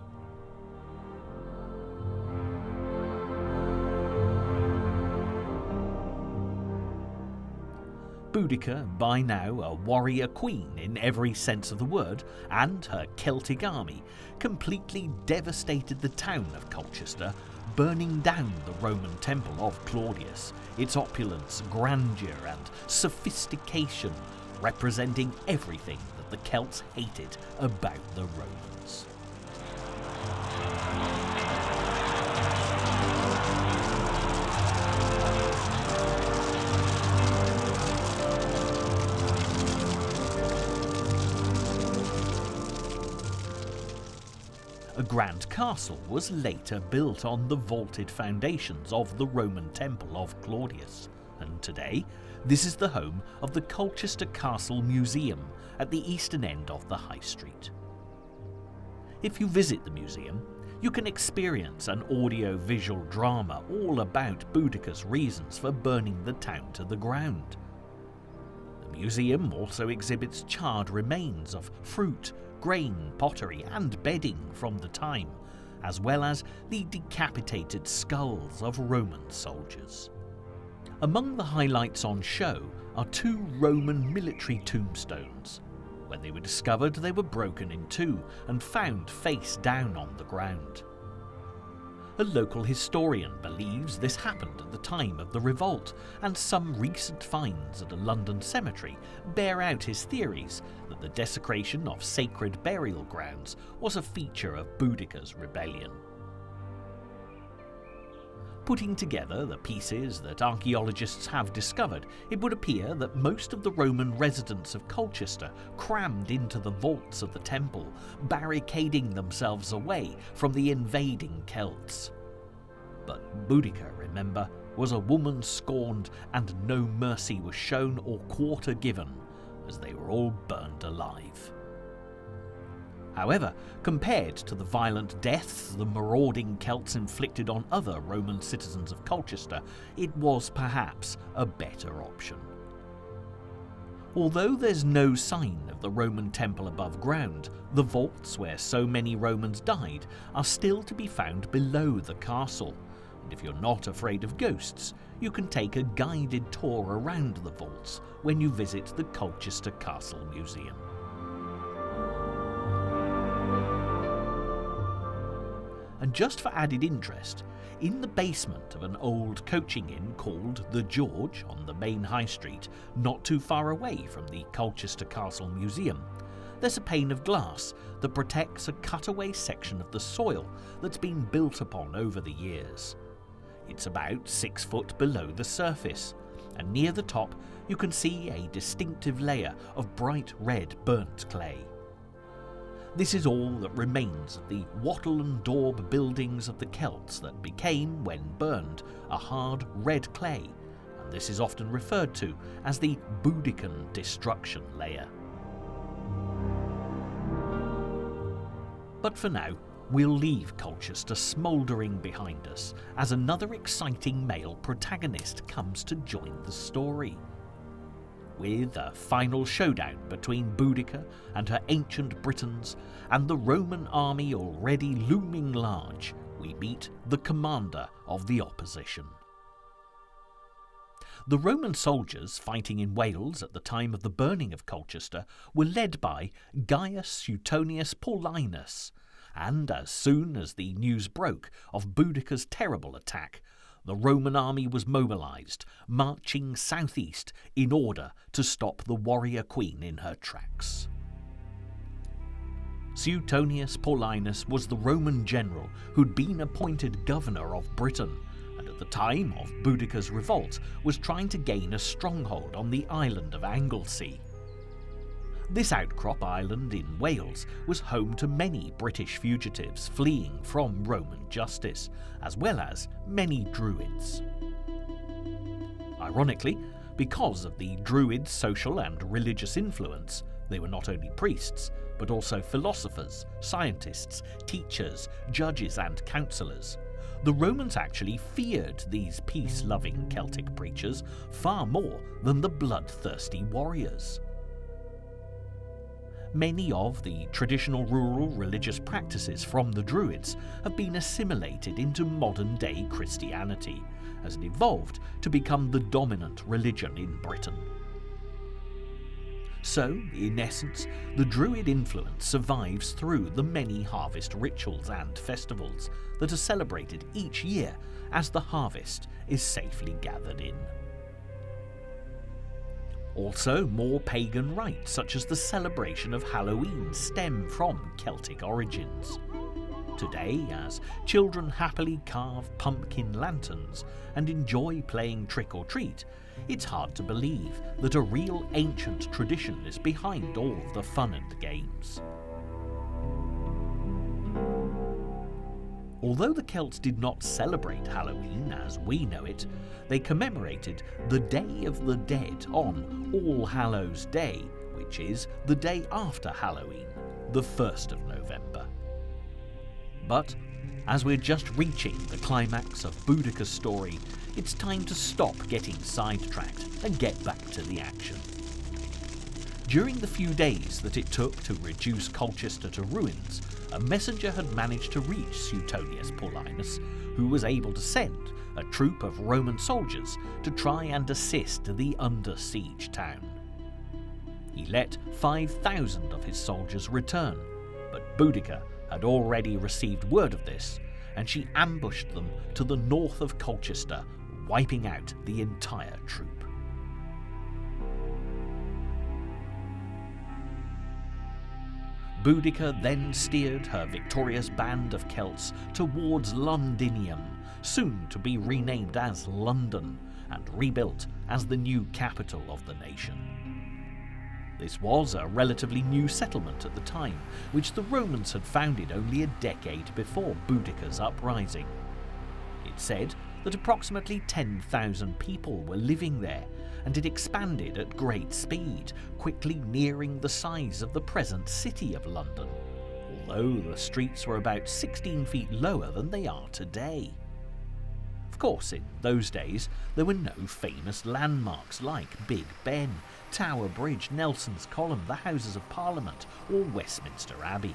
Boudicca, by now a warrior queen in every sense of the word, and her Celtic army completely devastated the town of Colchester, burning down the Roman temple of Claudius, its opulence, grandeur and sophistication representing everything that the Celts hated about the Romans. A grand castle was later built on the vaulted foundations of the Roman temple of Claudius, and today this is the home of the Colchester Castle Museum at the eastern end of the High Street. If you visit the museum, you can experience an audio-visual drama all about Boudicca's reasons for burning the town to the ground. The museum also exhibits charred remains of fruit, grain, pottery and bedding from the time, as well as the decapitated skulls of Roman soldiers. Among the highlights on show are 2 Roman military tombstones. When they were discovered, they were broken in 2 and found face down on the ground. A local historian believes this happened at the time of the revolt, and some recent finds at a London cemetery bear out his theories that the desecration of sacred burial grounds was a feature of Boudicca's rebellion. Putting together the pieces that archaeologists have discovered, it would appear that most of the Roman residents of Colchester crammed into the vaults of the temple, barricading themselves away from the invading Celts. But Boudicca, remember, was a woman scorned, and no mercy was shown or quarter given, as they were all burned alive. However, compared to the violent deaths the marauding Celts inflicted on other Roman citizens of Colchester, it was perhaps a better option. Although there's no sign of the Roman temple above ground, the vaults where so many Romans died are still to be found below the castle, and if you're not afraid of ghosts, you can take a guided tour around the vaults when you visit the Colchester Castle Museum. And just for added interest, in the basement of an old coaching inn called the George on the main high street, not too far away from the Colchester Castle Museum, there's a pane of glass that protects a cutaway section of the soil that's been built upon over the years. It's about 6 foot below the surface, and near the top you can see a distinctive layer of bright red burnt clay. This is all that remains of the wattle and daub buildings of the Celts that became, when burned, a hard red clay, and this is often referred to as the Boudiccan destruction layer. But for now, we'll leave Colchester smouldering behind us as another exciting male protagonist comes to join the story. With a final showdown between Boudicca and her ancient Britons and the Roman army already looming large, we meet the commander of the opposition. The Roman soldiers fighting in Wales at the time of the burning of Colchester were led by Gaius Suetonius Paulinus, and as soon as the news broke of Boudicca's terrible attack, the Roman army was mobilised, marching southeast in order to stop the warrior queen in her tracks. Suetonius Paulinus was the Roman general who'd been appointed governor of Britain, and at the time of Boudicca's revolt was trying to gain a stronghold on the island of Anglesey. This outcrop island in Wales was home to many British fugitives fleeing from Roman justice, as well as many Druids. Ironically, because of the Druids' social and religious influence, they were not only priests, but also philosophers, scientists, teachers, judges and counsellors. The Romans actually feared these peace-loving Celtic preachers far more than the bloodthirsty warriors. Many of the traditional rural religious practices from the Druids have been assimilated into modern-day Christianity, as it evolved to become the dominant religion in Britain. So, in essence, the Druid influence survives through the many harvest rituals and festivals that are celebrated each year as the harvest is safely gathered in. Also, more pagan rites such as the celebration of Halloween stem from Celtic origins. Today, as children happily carve pumpkin lanterns and enjoy playing trick-or-treat, it's hard to believe that a real ancient tradition is behind all the fun and games. Although the Celts did not celebrate Halloween as we know it, they commemorated the Day of the Dead on All Hallows Day, which is the day after Halloween, the 1st of November. But as we're just reaching the climax of Boudicca's story, it's time to stop getting sidetracked and get back to the action. During the few days that it took to reduce Colchester to ruins, a messenger had managed to reach Suetonius Paulinus, who was able to send a troop of Roman soldiers to try and assist the under-siege town. He let 5,000 of his soldiers return, but Boudicca had already received word of this, and she ambushed them to the north of Colchester, wiping out the entire troop. Boudicca then steered her victorious band of Celts towards Londinium, soon to be renamed as London, and rebuilt as the new capital of the nation. This was a relatively new settlement at the time, which the Romans had founded only a decade before Boudicca's uprising. It said that approximately 10,000 people were living there, and it expanded at great speed, quickly nearing the size of the present city of London, although the streets were about 16 feet lower than they are today. Of course, in those days, there were no famous landmarks like Big Ben, Tower Bridge, Nelson's Column, the Houses of Parliament, or Westminster Abbey.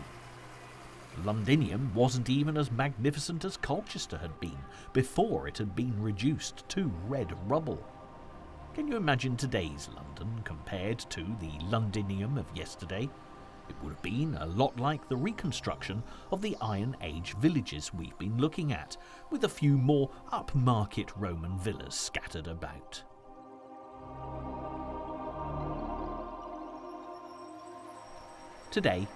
Londinium wasn't even as magnificent as Colchester had been before it had been reduced to red rubble. Can you imagine today's London compared to the Londinium of yesterday? It would have been a lot like the reconstruction of the Iron Age villages we've been looking at, with a few more upmarket Roman villas scattered about. Today,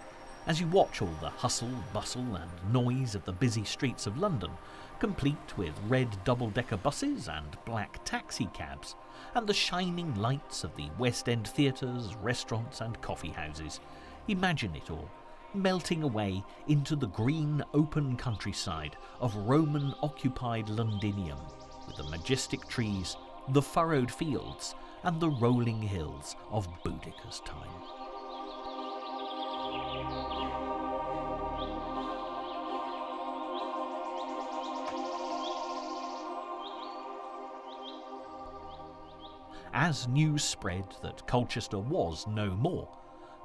as you watch all the hustle, bustle and noise of the busy streets of London, complete with red double-decker buses and black taxi cabs, and the shining lights of the West End theatres, restaurants and coffee houses, imagine it all, melting away into the green open countryside of Roman-occupied Londinium, with the majestic trees, the furrowed fields and the rolling hills of Boudicca's time. As news spread that Colchester was no more,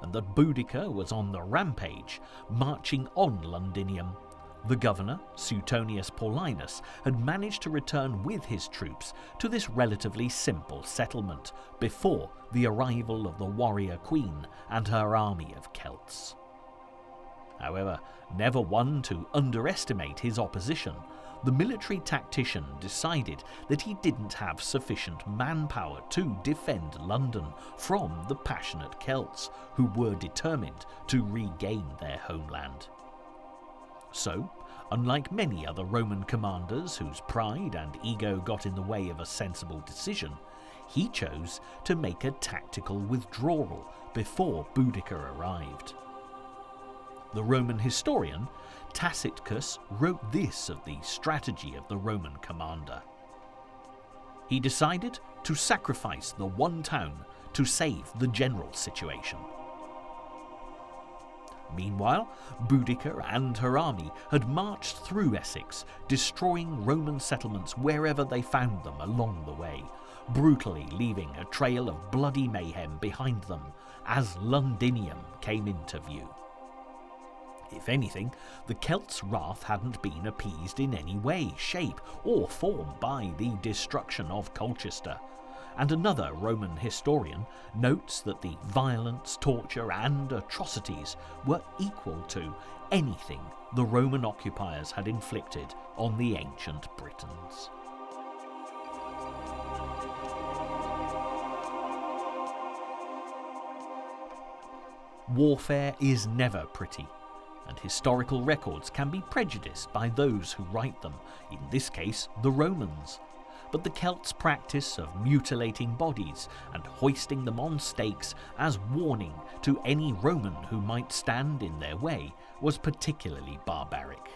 and that Boudicca was on the rampage, marching on Londinium, the governor, Suetonius Paulinus, had managed to return with his troops to this relatively simple settlement before the arrival of the warrior queen and her army of Celts. However, never one to underestimate his opposition, the military tactician decided that he didn't have sufficient manpower to defend London from the passionate Celts, who were determined to regain their homeland. So, unlike many other Roman commanders whose pride and ego got in the way of a sensible decision, he chose to make a tactical withdrawal before Boudicca arrived. The Roman historian Tacitus wrote this of the strategy of the Roman commander. he decided to sacrifice the one town to save the general situation. Meanwhile, Boudicca and her army had marched through Essex, destroying Roman settlements wherever they found them along the way, brutally leaving a trail of bloody mayhem behind them as Londinium came into view. If anything, the Celts' wrath hadn't been appeased in any way, shape, or form by the destruction of Colchester, and another Roman historian notes that the violence, torture, and atrocities were equal to anything the Roman occupiers had inflicted on the ancient Britons. Warfare is never pretty, and historical records can be prejudiced by those who write them, in this case the Romans. But the Celts' practice of mutilating bodies and hoisting them on stakes as warning to any Roman who might stand in their way was particularly barbaric.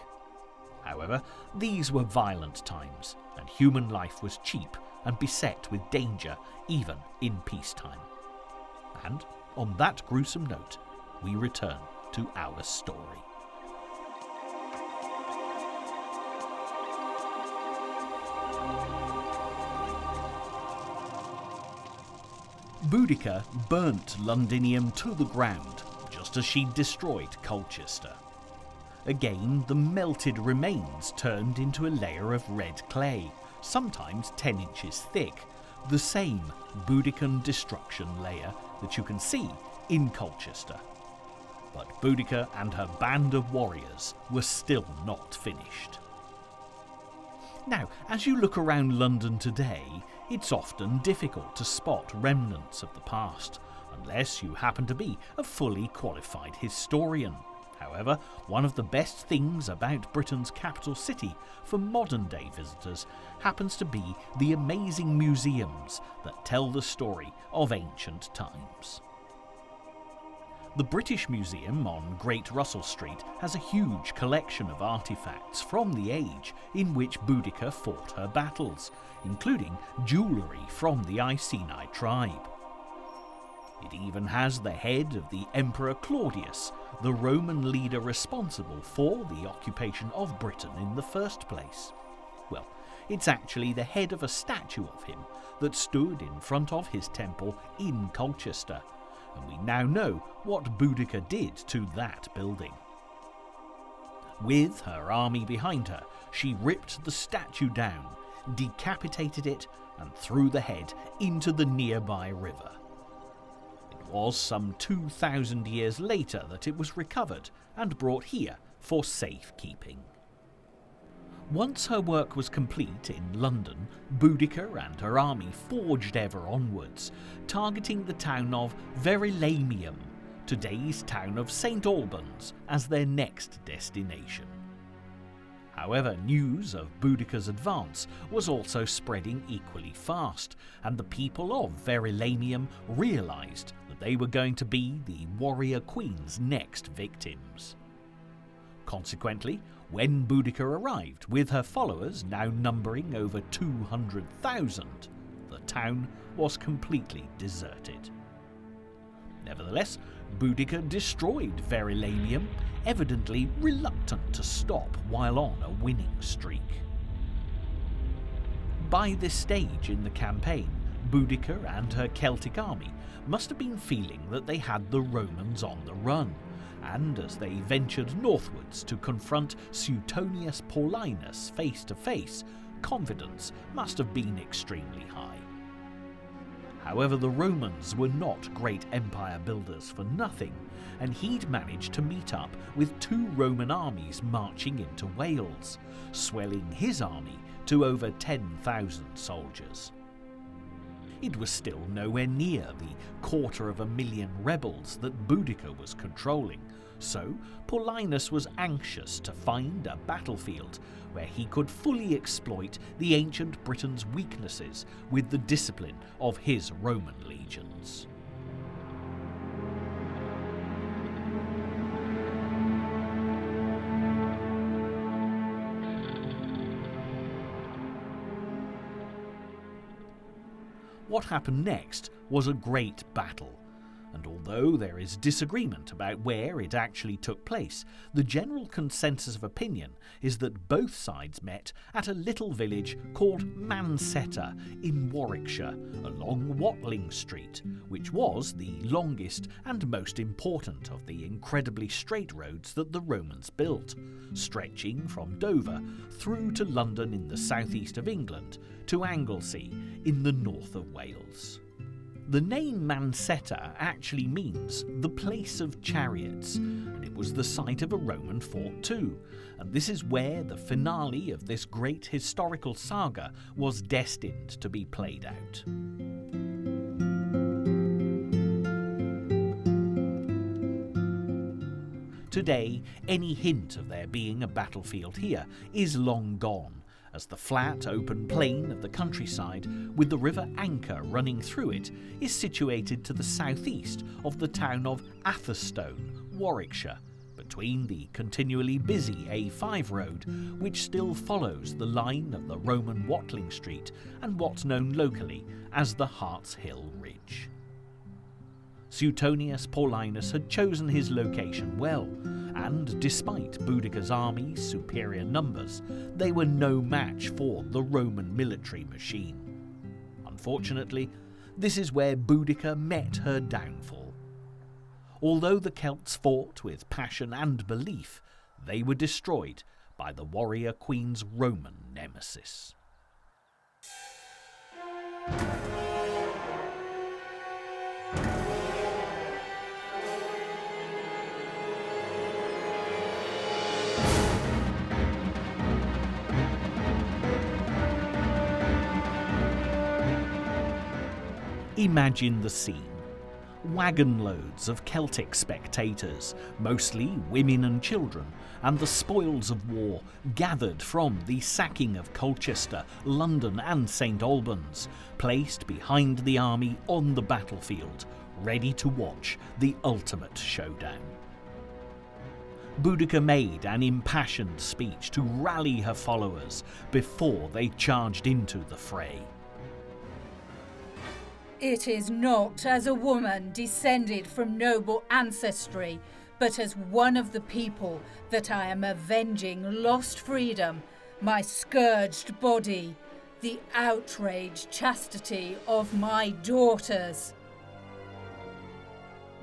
However, these were violent times, and human life was cheap and beset with danger even in peacetime. And on that gruesome note, we return to our story. Boudicca burnt Londinium to the ground, just as she destroyed Colchester. Again, the melted remains turned into a layer of red clay, sometimes 10 inches thick, the same Boudiccan destruction layer that you can see in Colchester. But Boudicca and her band of warriors were still not finished. Now, as you look around London today, it's often difficult to spot remnants of the past, unless you happen to be a fully qualified historian. However, one of the best things about Britain's capital city for modern-day visitors happens to be the amazing museums that tell the story of ancient times. The British Museum on Great Russell Street has a huge collection of artefacts from the age in which Boudicca fought her battles, including jewellery from the Iceni Tribe. It even has the head of the Emperor Claudius, the Roman leader responsible for the occupation of Britain in the first place. Well, it's actually the head of a statue of him that stood in front of his temple in Colchester, and we now know what Boudicca did to that building. With her army behind her, she ripped the statue down, decapitated it, and threw the head into the nearby river. It was some 2,000 years later that it was recovered and brought here for safekeeping. Once her work was complete in London, Boudicca and her army forged ever onwards, targeting the town of Verulamium, today's town of St Albans, as their next destination. However, news of Boudicca's advance was also spreading equally fast, and the people of Verulamium realised that they were going to be the warrior queen's next victims. Consequently, when Boudicca arrived with her followers now numbering over 200,000, the town was completely deserted. Nevertheless, Boudicca destroyed Verulamium, evidently reluctant to stop while on a winning streak. By this stage in the campaign, Boudicca and her Celtic army must have been feeling that they had the Romans on the run, and as they ventured northwards to confront Suetonius Paulinus face to face, confidence must have been extremely high. However, the Romans were not great empire builders for nothing, and he'd managed to meet up with 2 Roman armies marching into Wales, swelling his army to over 10,000 soldiers. It was still nowhere near the 250,000 rebels that Boudicca was controlling, so Paulinus was anxious to find a battlefield where he could fully exploit the ancient Britain's weaknesses with the discipline of his Roman legions. What happened next was a great battle, and although there is disagreement about where it actually took place, the general consensus of opinion is that both sides met at a little village called Mansetta in Warwickshire, along Watling Street, which was the longest and most important of the incredibly straight roads that the Romans built, stretching from Dover through to London in the southeast of England to Anglesey in the north of Wales. The name Mansetta actually means the place of chariots, and it was the site of a Roman fort too, and this is where the finale of this great historical saga was destined to be played out. Today, any hint of there being a battlefield here is long gone, as the flat, open plain of the countryside, with the river Anker running through it, is situated to the southeast of the town of Atherstone, Warwickshire, between the continually busy A5 road, which still follows the line of the Roman Watling Street and what's known locally as the Hart's Hill Ridge. Suetonius Paulinus had chosen his location well, and despite Boudicca's army's superior numbers, they were no match for the Roman military machine. Unfortunately, this is where Boudicca met her downfall. Although the Celts fought with passion and belief, they were destroyed by the warrior queen's Roman nemesis. Imagine the scene. Wagon loads of Celtic spectators, mostly women and children, and the spoils of war gathered from the sacking of Colchester, London and St Albans, placed behind the army on the battlefield, ready to watch the ultimate showdown. Boudicca made an impassioned speech to rally her followers before they charged into the fray. It is not as a woman descended from noble ancestry, but as one of the people that I am avenging lost freedom, my scourged body, the outraged chastity of my daughters.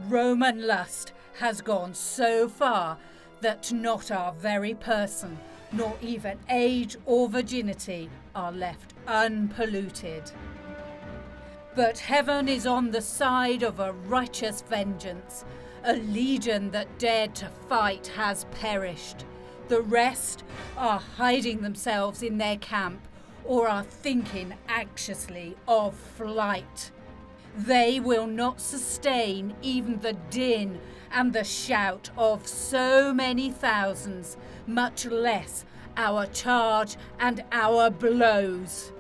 Roman lust has gone so far that not our very person, nor even age or virginity, are left unpolluted. But heaven is on the side of a righteous vengeance. A legion that dared to fight has perished. The rest are hiding themselves in their camp or are thinking anxiously of flight. They will not sustain even the din and the shout of so many thousands, much less our charge and our blows.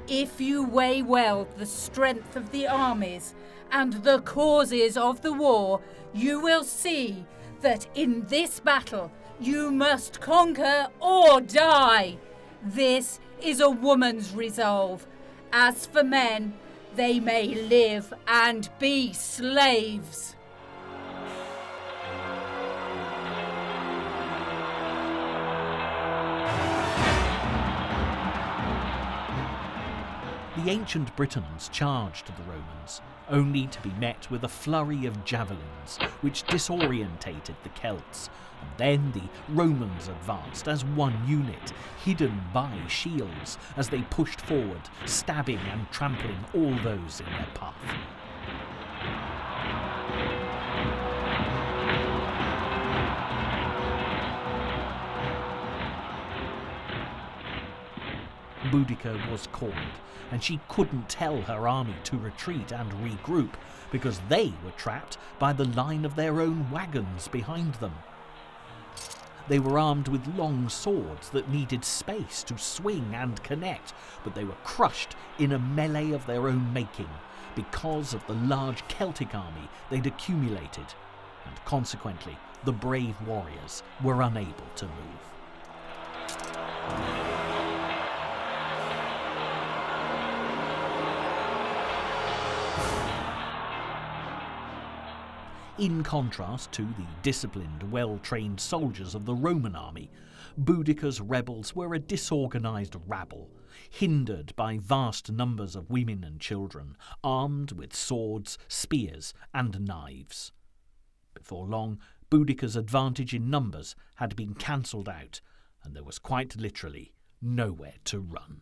If you weigh well the strength of the armies and the causes of the war, you will see that in this battle you must conquer or die. This is a woman's resolve. As for men, they may live and be slaves. The ancient Britons charged the Romans, only to be met with a flurry of javelins, which disorientated the Celts, and then the Romans advanced as one unit, hidden by shields, as they pushed forward, stabbing and trampling all those in their path. Boudicca was cornered, and she couldn't tell her army to retreat and regroup, because they were trapped by the line of their own wagons behind them. They were armed with long swords that needed space to swing and connect, but they were crushed in a melee of their own making, because of the large Celtic army they'd accumulated, and consequently the brave warriors were unable to move. In contrast to the disciplined, well-trained soldiers of the Roman army, Boudicca's rebels were a disorganised rabble, hindered by vast numbers of women and children, armed with swords, spears and knives. Before long, Boudicca's advantage in numbers had been cancelled out, and there was quite literally nowhere to run.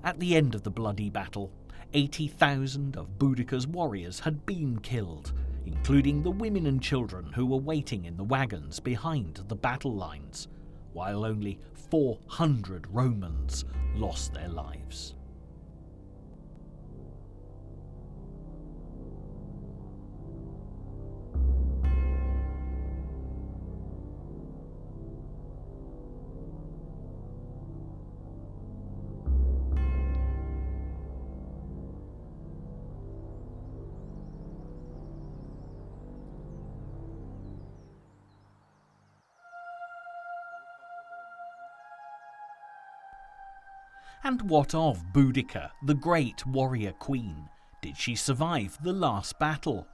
At the end of the bloody battle, 80,000 of Boudicca's warriors had been killed, including the women and children who were waiting in the wagons behind the battle lines, while only 400 Romans lost their lives. And what of Boudicca, the great warrior queen? Did she survive the last battle?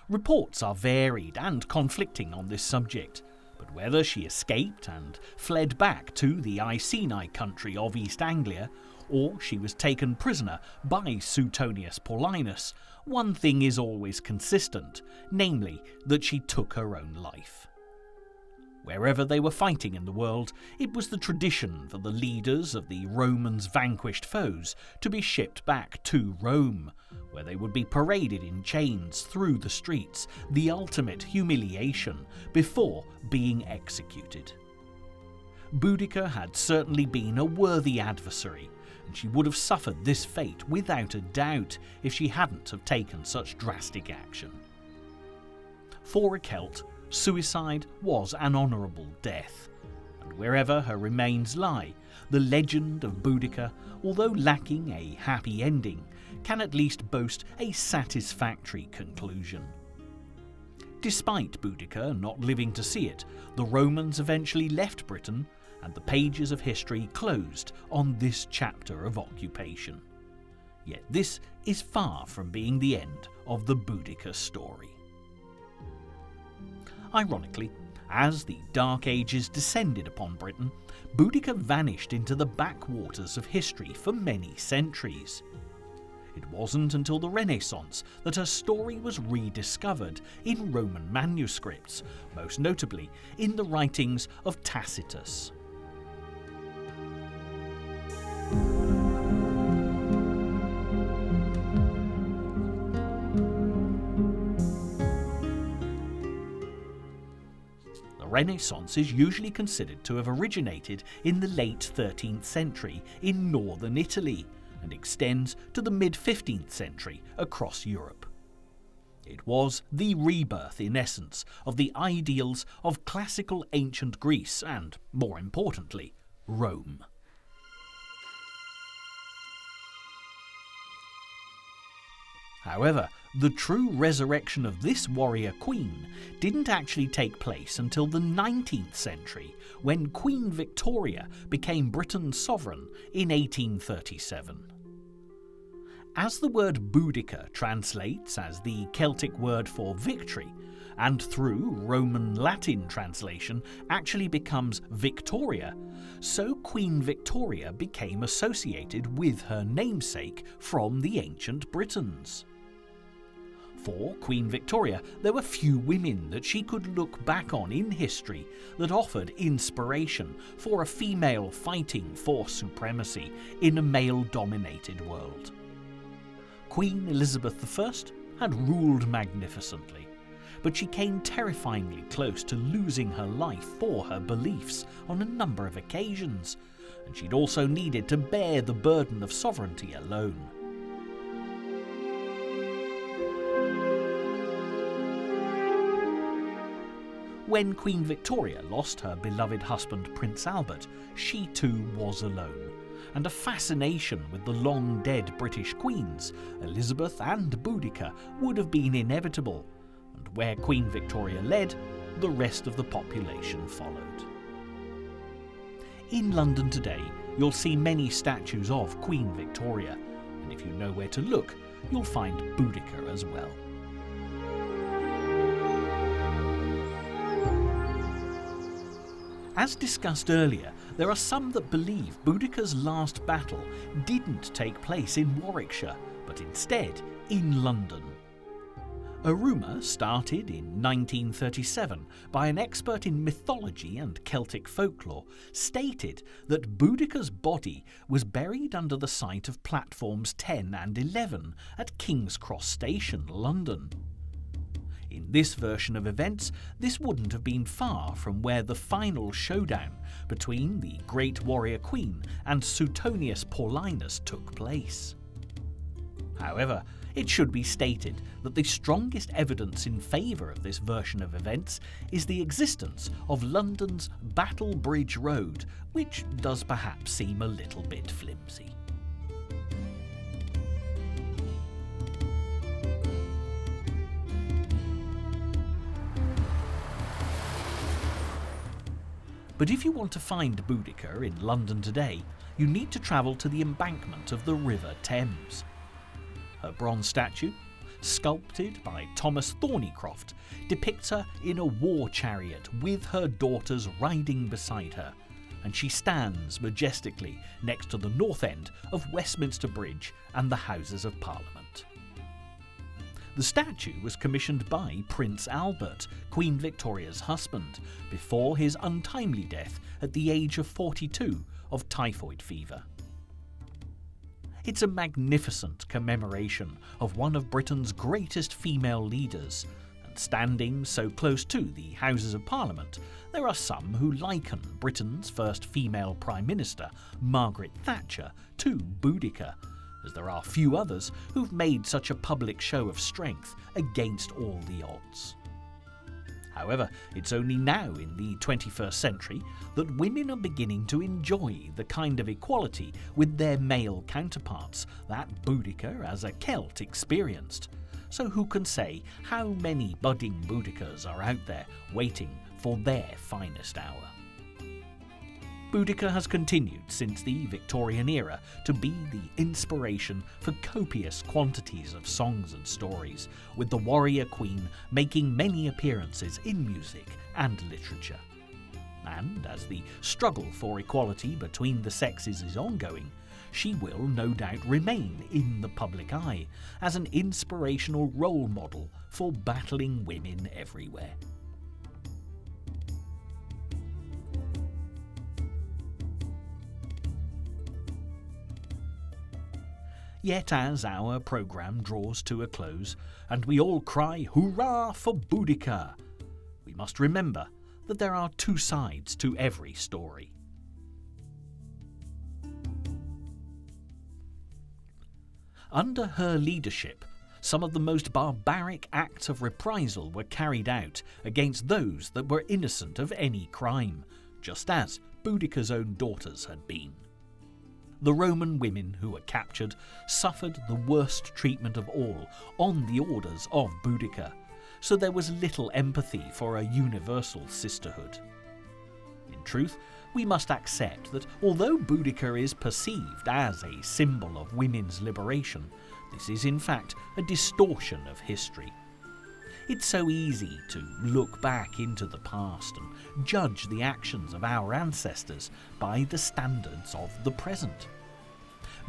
Reports are varied and conflicting on this subject, but whether she escaped and fled back to the Iceni country of East Anglia, or she was taken prisoner by Suetonius Paulinus, one thing is always consistent, namely that she took her own life. Wherever they were fighting in the world, it was the tradition for the leaders of the Romans' vanquished foes to be shipped back to Rome, where they would be paraded in chains through the streets, the ultimate humiliation, before being executed. Boudicca had certainly been a worthy adversary, and she would have suffered this fate without a doubt if she hadn't have taken such drastic action. For a Celt, suicide was an honourable death, and wherever her remains lie, the legend of Boudicca, although lacking a happy ending, can at least boast a satisfactory conclusion. Despite Boudicca not living to see it, the Romans eventually left Britain, and the pages of history closed on this chapter of occupation. Yet this is far from being the end of the Boudicca story. Ironically, as the Dark Ages descended upon Britain, Boudicca vanished into the backwaters of history for many centuries. It wasn't until the Renaissance that her story was rediscovered in Roman manuscripts, most notably in the writings of Tacitus. The Renaissance is usually considered to have originated in the late 13th century in northern Italy and extends to the mid-15th century across Europe. It was the rebirth, in essence, of the ideals of classical ancient Greece and, more importantly, Rome. However, the true resurrection of this warrior queen didn't actually take place until the 19th century, when Queen Victoria became Britain's sovereign in 1837. As the word Boudicca translates as the Celtic word for victory, and through Roman Latin translation actually becomes Victoria, so Queen Victoria became associated with her namesake from the ancient Britons. For Queen Victoria, there were few women that she could look back on in history that offered inspiration for a female fighting for supremacy in a male-dominated world. Queen Elizabeth I had ruled magnificently, but she came terrifyingly close to losing her life for her beliefs on a number of occasions, and she'd also needed to bear the burden of sovereignty alone. When Queen Victoria lost her beloved husband Prince Albert, she too was alone, and a fascination with the long-dead British queens, Elizabeth and Boudicca, would have been inevitable, and where Queen Victoria led, the rest of the population followed. In London today, you'll see many statues of Queen Victoria, and if you know where to look, you'll find Boudicca as well. As discussed earlier, there are some that believe Boudicca's last battle didn't take place in Warwickshire, but instead in London. A rumour started in 1937 by an expert in mythology and Celtic folklore stated that Boudicca's body was buried under the site of platforms 10 and 11 at King's Cross Station, London. In this version of events, this wouldn't have been far from where the final showdown between the Great Warrior Queen and Suetonius Paulinus took place. However, it should be stated that the strongest evidence in favour of this version of events is the existence of London's Battle Bridge Road, which does perhaps seem a little bit flimsy. But if you want to find Boudicca in London today, you need to travel to the embankment of the River Thames. Her bronze statue, sculpted by Thomas Thornycroft, depicts her in a war chariot with her daughters riding beside her, and she stands majestically next to the north end of Westminster Bridge and the Houses of Parliament. The statue was commissioned by Prince Albert, Queen Victoria's husband, before his untimely death at the age of 42 of typhoid fever. It's a magnificent commemoration of one of Britain's greatest female leaders, and standing so close to the Houses of Parliament, there are some who liken Britain's first female Prime Minister, Margaret Thatcher, to Boudicca, as there are few others who've made such a public show of strength against all the odds. However, it's only now in the 21st century that women are beginning to enjoy the kind of equality with their male counterparts that Boudicca as a Celt experienced. So who can say how many budding Boudicas are out there waiting for their finest hour? Boudicca has continued since the Victorian era to be the inspiration for copious quantities of songs and stories, with the warrior queen making many appearances in music and literature. And as the struggle for equality between the sexes is ongoing, she will no doubt remain in the public eye as an inspirational role model for battling women everywhere. Yet as our programme draws to a close, and we all cry hurrah for Boudicca, we must remember that there are two sides to every story. Under her leadership, some of the most barbaric acts of reprisal were carried out against those that were innocent of any crime, just as Boudicca's own daughters had been. The Roman women who were captured suffered the worst treatment of all on the orders of Boudicca, so there was little empathy for a universal sisterhood. In truth, we must accept that although Boudicca is perceived as a symbol of women's liberation, this is in fact a distortion of history. It's so easy to look back into the past and judge the actions of our ancestors by the standards of the present.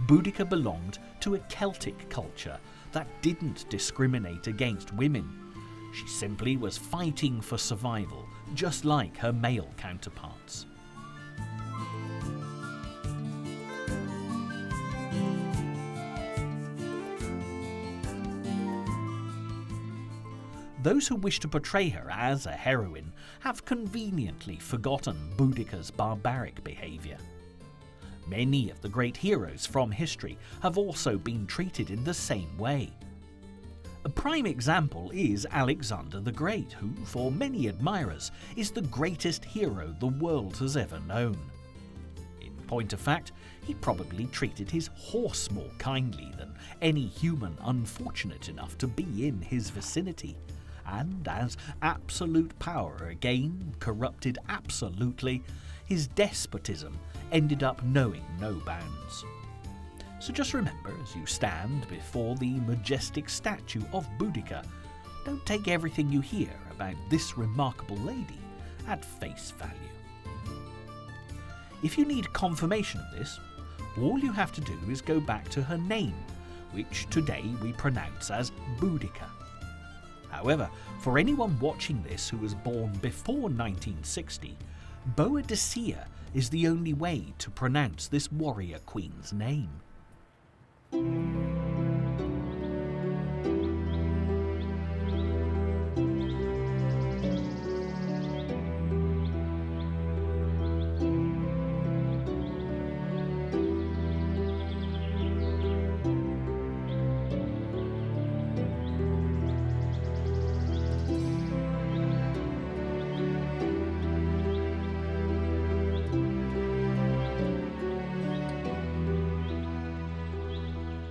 Boudicca belonged to a Celtic culture that didn't discriminate against women. She simply was fighting for survival, just like her male counterparts. Those who wish to portray her as a heroine have conveniently forgotten Boudicca's barbaric behaviour. Many of the great heroes from history have also been treated in the same way. A prime example is Alexander the Great, who, for many admirers, is the greatest hero the world has ever known. In point of fact, he probably treated his horse more kindly than any human unfortunate enough to be in his vicinity, and as absolute power again corrupted absolutely, his despotism ended up knowing no bounds. So just remember, as you stand before the majestic statue of Boudicca, don't take everything you hear about this remarkable lady at face value. If you need confirmation of this, all you have to do is go back to her name, which today we pronounce as Boudicca. However, for anyone watching this who was born before 1960, Boadicea is the only way to pronounce this warrior queen's name.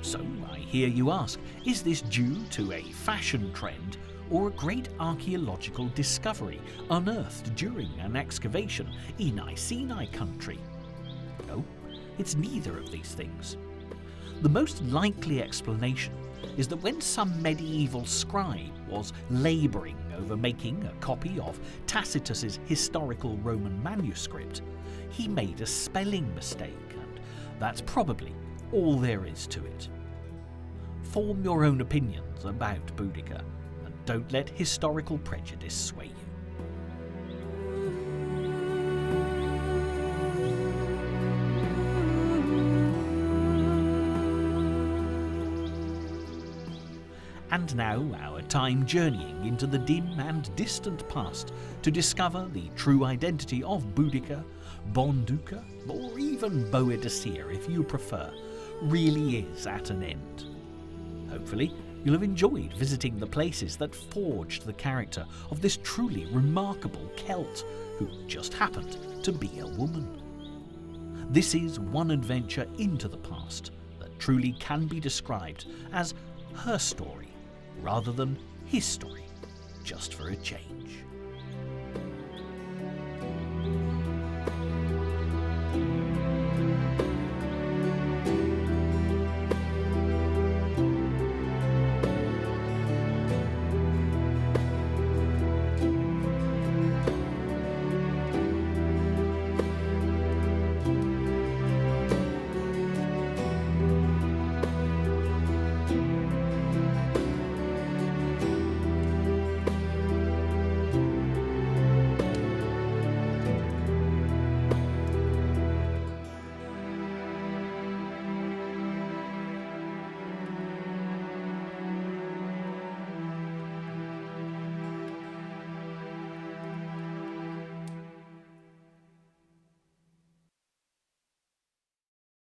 So I hear you ask, is this due to a fashion trend or a great archaeological discovery unearthed during an excavation in Iceni country? No, it's neither of these things. The most likely explanation is that when some medieval scribe was labouring over making a copy of Tacitus's historical Roman manuscript, he made a spelling mistake, and that's probably all there is to it. Form your own opinions about Boudicca, and don't let historical prejudice sway you. And now our time journeying into the dim and distant past to discover the true identity of Boudicca, Boudicca, or even Boadicea if you prefer, really is at an end. Hopefully, you'll have enjoyed visiting the places that forged the character of this truly remarkable Celt, who just happened to be a woman. This is one adventure into the past that truly can be described as her story, rather than his story, just for a change.